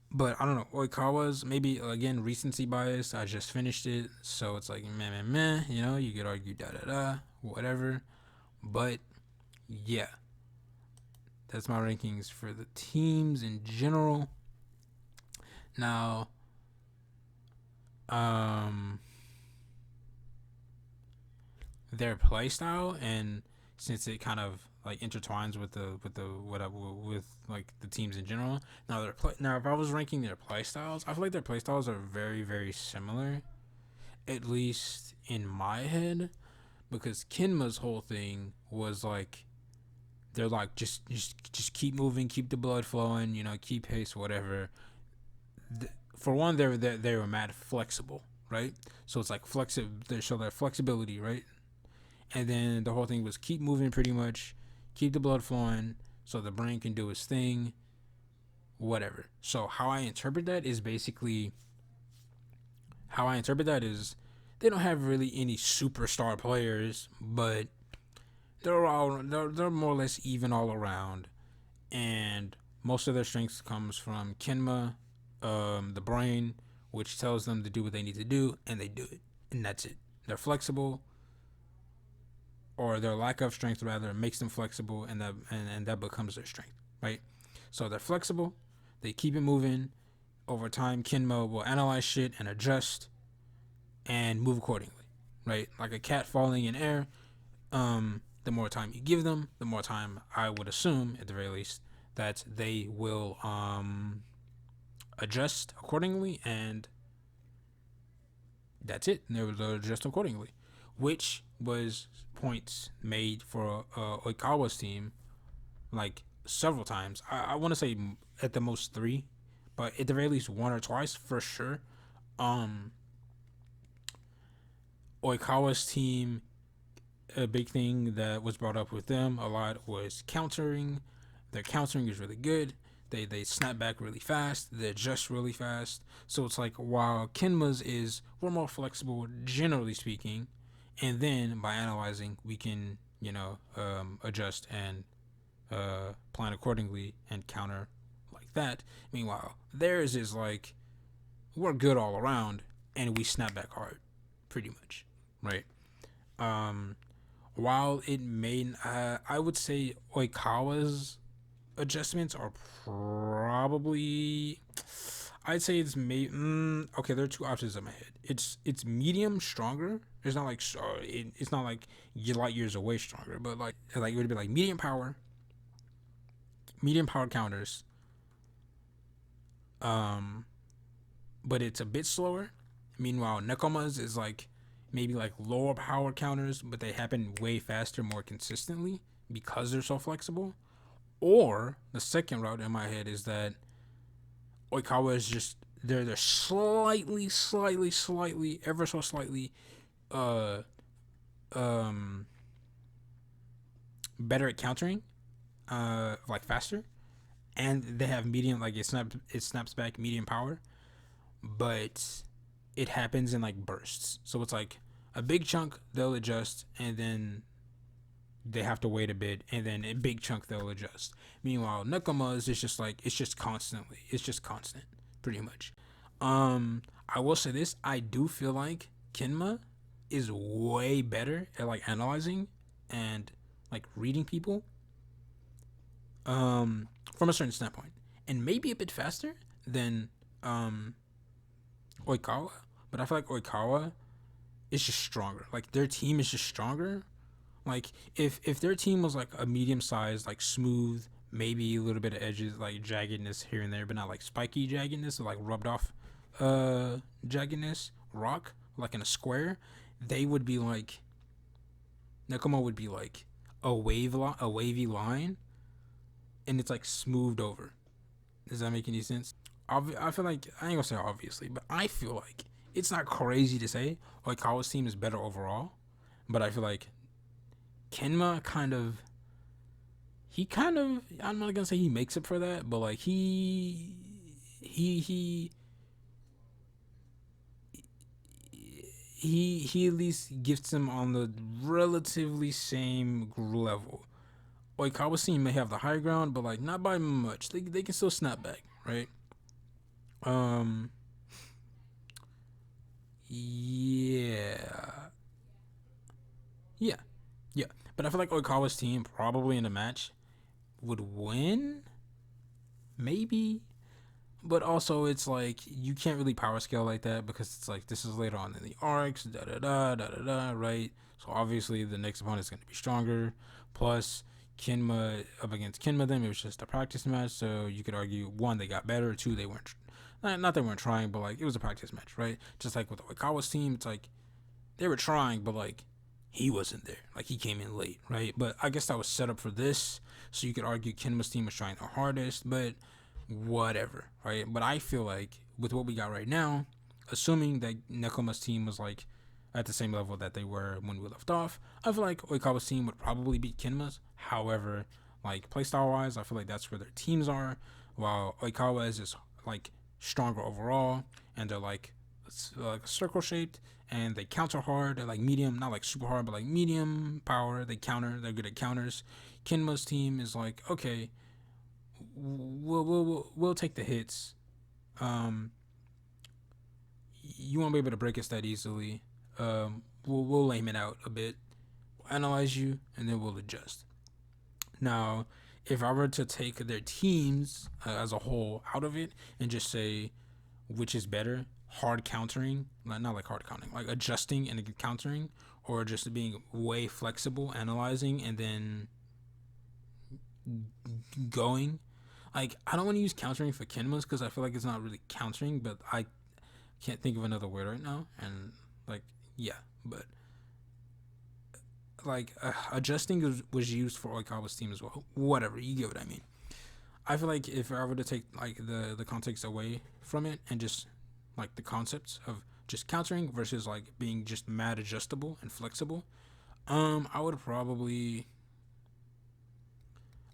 But I don't know. Oikawa's maybe again recency bias. I just finished it, so it's like meh. You know, you could argue da da da. Whatever. But yeah, that's my rankings for the teams in general. Now, their play style, and since it kind of like intertwines with with like the teams in general. Now if I was ranking their play styles, I feel like their play styles are very very similar, at least in my head, because Kinma's whole thing was like they're like just keep moving, keep the blood flowing, you know, keep pace, whatever. For one, they were mad flexible, right? So it's like they show their flexibility, right? And then the whole thing was keep moving, pretty much, keep the blood flowing, so the brain can do its thing, whatever. So how I interpret that is they don't have really any superstar players, but they're more or less even all around, and most of their strengths comes from Kenma, the brain, which tells them to do what they need to do, and they do it, and that's it. They're flexible, or their lack of strength rather makes them flexible, and that becomes their strength, right? So they're flexible, they keep it moving. Over time, Kenma will analyze shit and adjust and move accordingly, right? Like a cat falling in air. The more time you give them, the more time I would assume, at the very least, that they will adjust accordingly, and that's it. And they will adjust accordingly, which was points made for Oikawa's team, like several times. I want to say at the most 3, but at the very least 1 or twice for sure. Oikawa's team, a big thing that was brought up with them a lot was countering. Their countering is really good. They snap back really fast. They adjust really fast. So it's like while Kenma's is we're more flexible generally speaking, and then by analyzing we can adjust and plan accordingly and counter like that. Meanwhile, theirs is like we're good all around and we snap back hard, pretty much, right? While it may, I would say Oikawa's adjustments are probably, I'd say it's okay. There are 2 options in my head. It's medium stronger. It's not like it's not like you're light years away stronger, but like it would be like medium power counters. But it's a bit slower. Meanwhile, Nekoma's is like maybe like lower power counters, but they happen way faster, more consistently because they're so flexible. Or the second route in my head is that Oikawa is just they're slightly, ever so slightly, better at countering, like faster, and they have medium, like it snaps back medium power, but it happens in like bursts. So it's like a big chunk they'll adjust, and then they have to wait a bit, and then a big chunk they'll adjust. Meanwhile, nekomas is just like it's just constant, pretty much. I will say this: I do feel like Kinma is way better at like analyzing and like reading people, from a certain standpoint, and maybe a bit faster than Oikawa. But I feel like Oikawa is just stronger. Like their team is just stronger. Like if their team was like a medium sized, like smooth, maybe a little bit of edges, like jaggedness here and there, but not like spiky jaggedness or like rubbed off jaggedness, rock, like in a square, they would be like Nekoma would be like a wavy line, and it's like smoothed over. Does that make any sense? I feel like I ain't gonna say obviously, but I feel like it's not crazy to say like Kawa's team is better overall, but I feel like Kenma kind of I'm not gonna say he makes up for that, but like he he at least gets them on the relatively same level. Oikawa's team may have the high ground, but like not by much. They can still snap back, right? Um, yeah, yeah, yeah. But I feel like Oikawa's team probably in a match would win, maybe. But also, it's like you can't really power scale like that because it's like this is later on in the arcs, da da da da da da, right? So obviously the next opponent is going to be stronger. Plus, Kinma up against Kinma, then it was just a practice match, so you could argue one they got better, two they weren't. Not they weren't trying, but like it was a practice match, right? Just like with Oikawa's team, it's like they were trying, but like he wasn't there. Like he came in late, right? But I guess that was set up for this, so you could argue Kinma's team was trying their hardest, but whatever, right? But I feel like with what we got right now, assuming that Nekoma's team was like at the same level that they were when we left off, I feel like Oikawa's team would probably beat Kinma's. However, like playstyle wise, I feel like that's where their teams are. While Oikawa is just like stronger overall, and they're like circle shaped, and they counter hard. They're like medium, not like super hard, but like medium power. They counter. They're good at counters. Kinma's team is like okay, we'll take the hits. Um, you won't be able to break us that easily. We'll lame it out a bit, we'll analyze you, and then we'll adjust. Now, if I were to take their teams as a whole out of it and just say which is better, hard countering, not like hard countering, like adjusting and countering, or just being way flexible, analyzing, and then going. Like, I don't want to use countering for Kinmas because I feel like it's not really countering, but I can't think of another word right now. And, like, yeah, but, like, adjusting was used for Oikawa's team as well. Whatever, you get what I mean. I feel like if I were to take, like, the context away from it and just, like, the concepts of just countering versus, like, being just mad adjustable and flexible, I would probably,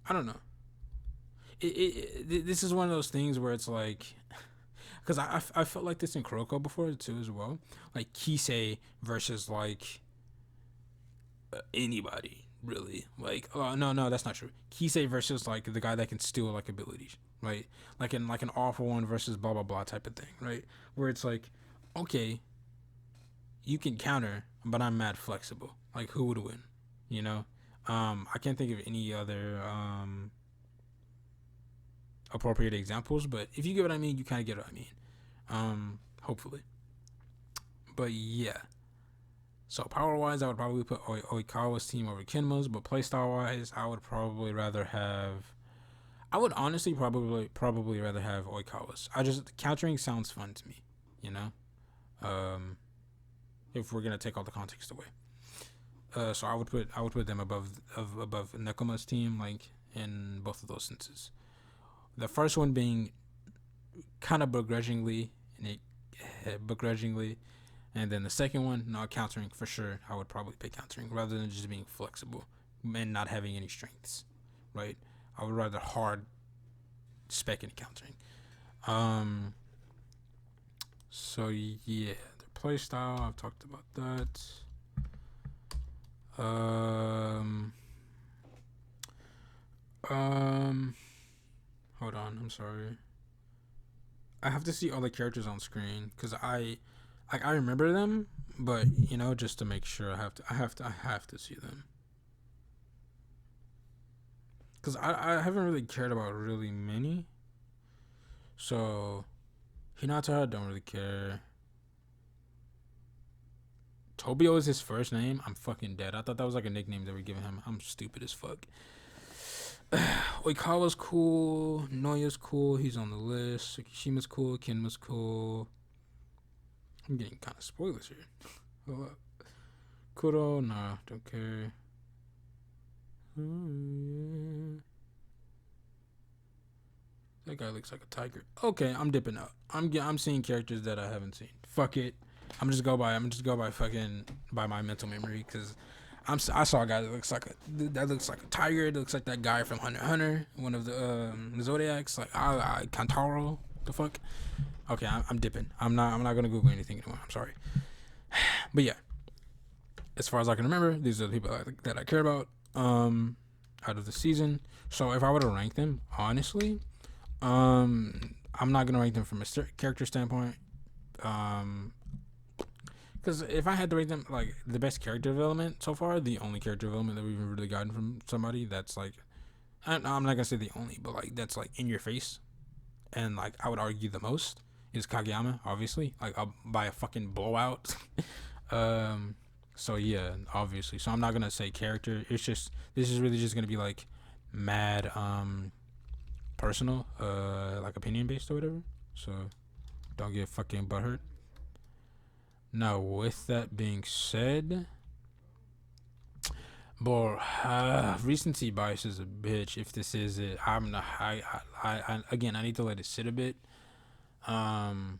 I don't know. This is one of those things where it's like, because I felt like this in Kuroko before too as well, like Kisei versus like anybody really, like no that's not true. Kisei versus like the guy that can steal like abilities, right? Like in like an awful one versus blah blah blah type of thing, right? Where it's like, okay, you can counter, but I'm mad flexible. Like who would win, you know? I can't think of any other appropriate examples, but if you get what I mean, you kind of get what I mean. Hopefully. But yeah. So power wise, I would probably put Oikawa's team over Kinma's, but playstyle wise, I would probably rather have. I would honestly probably rather have Oikawa's. I just countering sounds fun to me, you know. If we're gonna take all the context away, so I would put them above Nekoma's team, like in both of those senses. The first one being kind of begrudgingly, and then the second one, not countering for sure. I would probably pick countering rather than just being flexible and not having any strengths, right? I would rather hard spec and encountering. Um, so yeah, the playstyle, I've talked about that. Um, hold on, I'm sorry. I have to see all the characters on screen because I remember them, but just to make sure, I have to see them because I haven't really cared about really many. So Hinata, I don't really care. Tobio is his first name. I'm fucking dead. I thought that was like a nickname they were giving him. I'm stupid as fuck. Oikawa's cool. Noya's cool. He's on the list. Tsukishima's cool. Kinma's cool. I'm getting kind of spoilers here. Hold up. Kuro, nah, don't care. That guy looks like a tiger. Okay, I'm dipping out. I'm seeing characters that I haven't seen. Fuck it. I'm just go by fucking by my mental memory because I saw a guy that looks like a tiger. That looks like that guy from Hunter x Hunter, one of the Zodiacs. Like Kantaro. The fuck. Okay, I'm dipping. I'm not gonna Google anything anymore. I'm sorry. But yeah, as far as I can remember, these are the people that I care about. Out of the season. So if I were to rank them, honestly, I'm not gonna rank them from a character standpoint. Because if I had to rate them like the best character development so far, the only character development that we've really gotten from somebody that's like, I'm not gonna say the only, but like that's like in your face, and like I would argue the most is Kageyama, obviously, like by a fucking blowout. So yeah, obviously. So I'm not gonna say character. It's just this is really just gonna be like mad personal, like opinion based or whatever. So don't get fucking butthurt. Now, with that being said, boy, recency bias is a bitch. If this is it, I'm not. I again, I need to let it sit a bit. Oikawa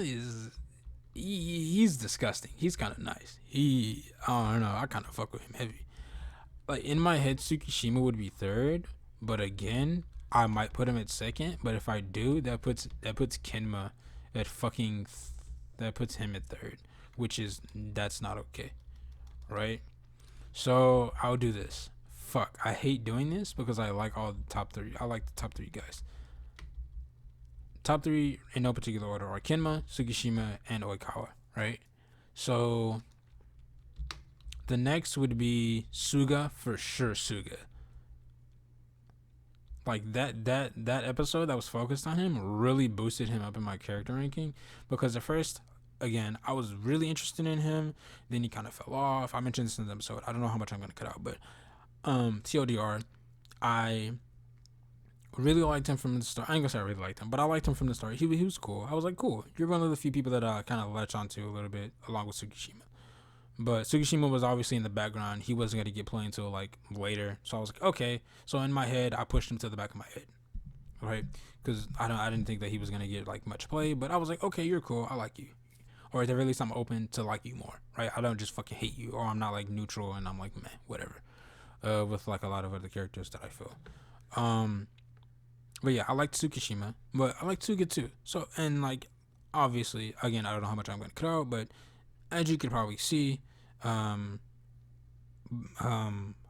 is he's disgusting. He's kind of nice. I don't know. I kind of fuck with him heavy. Like in my head, Tsukishima would be third, but again, I might put him at second. But if I do, that puts Kenma at fucking. That puts him at third, that's not okay, right? So I'll do this. Fuck, I hate doing this because I like all the top three. I like the top three guys. Top three in no particular order are Kenma, Tsukishima, and Oikawa, right? So the next would be Suga, for sure. Suga. Like that episode that was focused on him really boosted him up in my character ranking because at first, again, I was really interested in him. Then he kind of fell off. I mentioned this in the episode. I don't know how much I'm gonna cut out, but TLDR, I really liked him from the start. I ain't gonna say I really liked him, but I liked him from the start. He was cool. I was like, cool. You're one of the few people that I kind of latch onto a little bit, along with Tsukishima. But Tsukishima was obviously in the background. He wasn't gonna get played until like later. So I was like, okay. So in my head, I pushed him to the back of my head, right? Because I didn't think that he was gonna get like much play. But I was like, okay, you're cool. I like you. Or at the very least, I'm open to like you more, right? I don't just fucking hate you, or I'm not like neutral and I'm like, meh, whatever. With like a lot of other characters that I feel. But yeah, I like Tsukishima, but I like Tsuga too. So and like, obviously, again, I don't know how much I'm gonna cut out, but as you could probably see,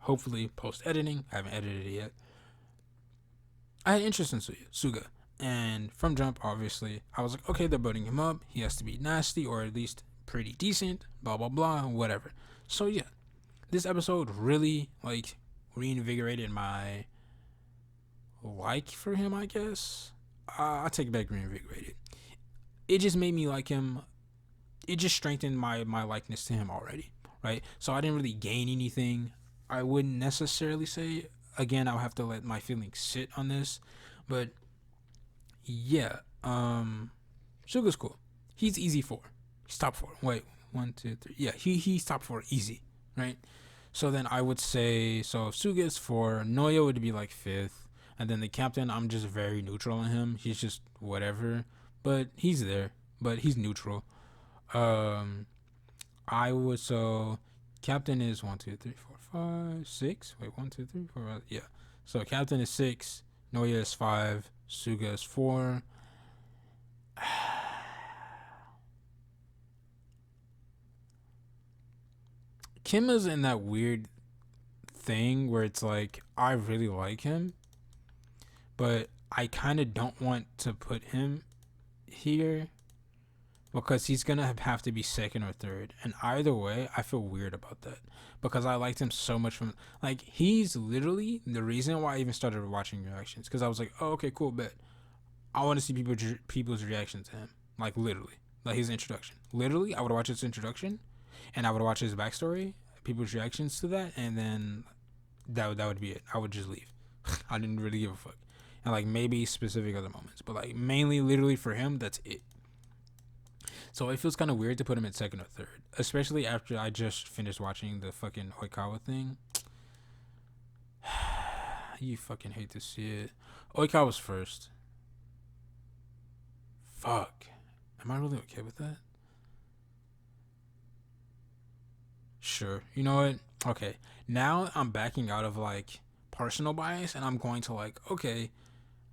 hopefully post editing, I haven't edited it yet. I had interest in Suga, and from jump, obviously, I was like, okay, they're building him up. He has to be nasty or at least pretty decent. Blah blah blah, whatever. So yeah, this episode really like reinvigorated my like for him. I guess I take back reinvigorated. It just made me like him. It just strengthened my likeness to him already, right? So I didn't really gain anything. I wouldn't necessarily say. Again, I'll have to let my feelings sit on this, but yeah, Suga's cool. He's easy 4. He's top 4. Wait, 1, 2, 3. Yeah, he's top 4 easy, right? So then I would say Suga is 4. Noya would be like 5th, and then the captain, I'm just very neutral on him. He's just whatever, but he's there, but he's neutral. I would captain is 1, 2, 3, 4, 5, 6. Wait, 1, 2, 3, 4, 5, yeah, So Captain is 6, Noya is 5, Suga is 4. Kimma's in that weird thing where it's like I really like him, but I kind of don't want to put him here because he's gonna have to be second or third, and either way I feel weird about that because I liked him so much from like he's literally the reason why I even started watching reactions, because I was like, oh, okay, cool, bet I want to see people's reactions to him, like literally, like his introduction. Literally, I would watch his introduction, and I would watch his backstory, people's reactions to that, and then that would be it. I would just leave. I didn't really give a fuck, and like maybe specific other moments, but like mainly literally for him, that's it. So it feels kind of weird to put him at second or third, especially after I just finished watching the fucking Oikawa thing. You fucking hate to see it. Oikawa's first. Fuck. Am I really okay with that? Sure. You know what? Okay. Now I'm backing out of like personal bias and I'm going to like, okay,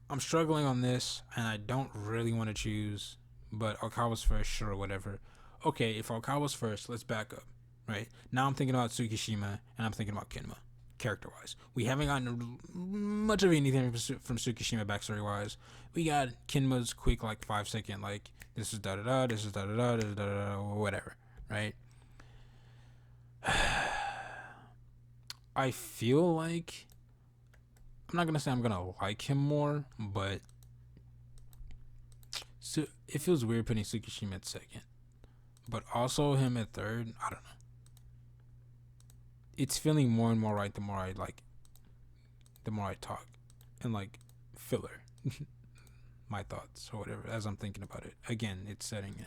I'm struggling on this and I don't really want to choose, but Okawa's first, sure, whatever. Okay, if Okawa's first, let's back up. Right? Now I'm thinking about Tsukishima and I'm thinking about Kinma, character wise. We haven't gotten much of anything from Tsukishima backstory wise. We got Kinma's quick, like 5 second, like, this is da da da, this is da da da, this is da da da, whatever. Right? I feel like I'm not gonna say I'm gonna like him more, but so it feels weird putting Tsukishima at second, but also him at third. I don't know. It's feeling more and more right the more the more I talk, and like filler my thoughts or whatever as I'm thinking about it. Again, it's setting in.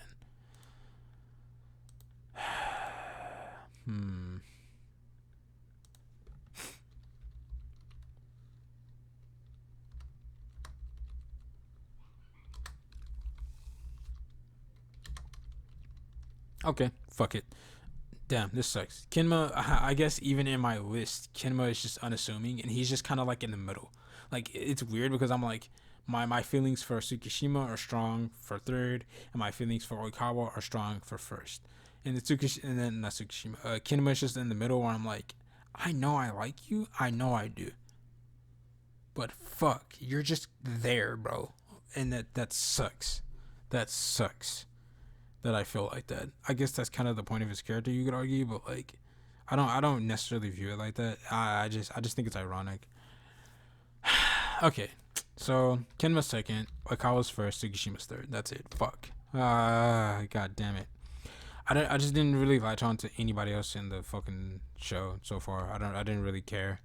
Okay, fuck it. Damn, this sucks. Kinma, I guess even in my list, Kinma is just unassuming, and he's just kind of like in the middle. Like it's weird because I'm like, my feelings for Tsukishima are strong for third, and my feelings for Oikawa are strong for first. And and then not Tsukishima, Kinma is just in the middle where I'm like, I know I like you, I know I do, but fuck, you're just there, bro, and that sucks. That sucks that I feel like that. I guess that's kind of the point of his character, you could argue, but like I don't necessarily view it like that. I just think it's ironic. Okay. So Kenma's second, Oikawa's first, Sugishima's third. That's it. Fuck. God damn it. I just didn't really latch on to anybody else in the fucking show so far. I didn't really care.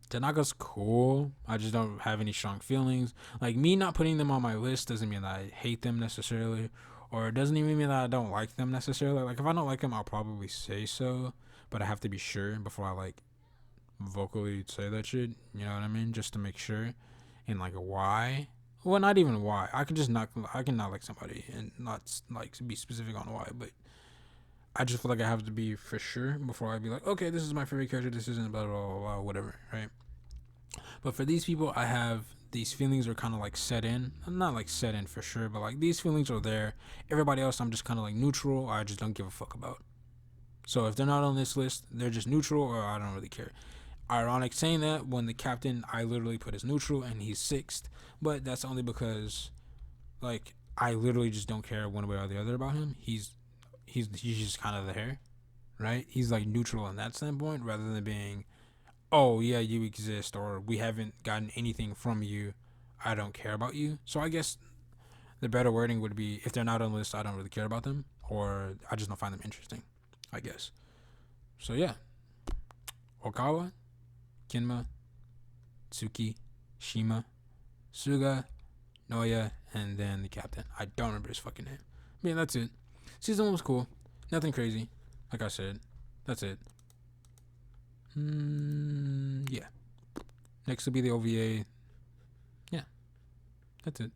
Tanaka's cool. I just don't have any strong feelings. Like me not putting them on my list doesn't mean that I hate them necessarily, or it doesn't even mean that I don't like them necessarily. Like if I don't like them, I'll probably say so, but I have to be sure before I like vocally say that shit. You know what I mean? Just to make sure. And like why? Well, not even why. I can just not. I can not like somebody and not like be specific on why, but I just feel like I have to be for sure before I be like, okay, this is my favorite character. This isn't blah blah blah, blah whatever, right? But for these people, I have these feelings are kind of like set in. Not like set in for sure, but like these feelings are there. Everybody else, I'm just kind of like neutral. Or I just don't give a fuck about. So if they're not on this list, they're just neutral, or I don't really care. Ironic saying that when the captain I literally put as neutral and he's sixth, but that's only because like I literally just don't care one way or the other about him. He's just kind of there, right? He's like neutral in that standpoint rather than being, oh yeah, you exist, or we haven't gotten anything from you, I don't care about you. So I guess the better wording would be, if they're not on the list, I don't really care about them, or I just don't find them interesting, I guess. So yeah, Okawa, Kinma, Tsuki, Shima, Suga, Noya, and then the captain. I don't remember his fucking name. I mean, that's it. Season 1 was cool. Nothing crazy. Like I said. That's it. Yeah. Next will be the OVA. Yeah. That's it.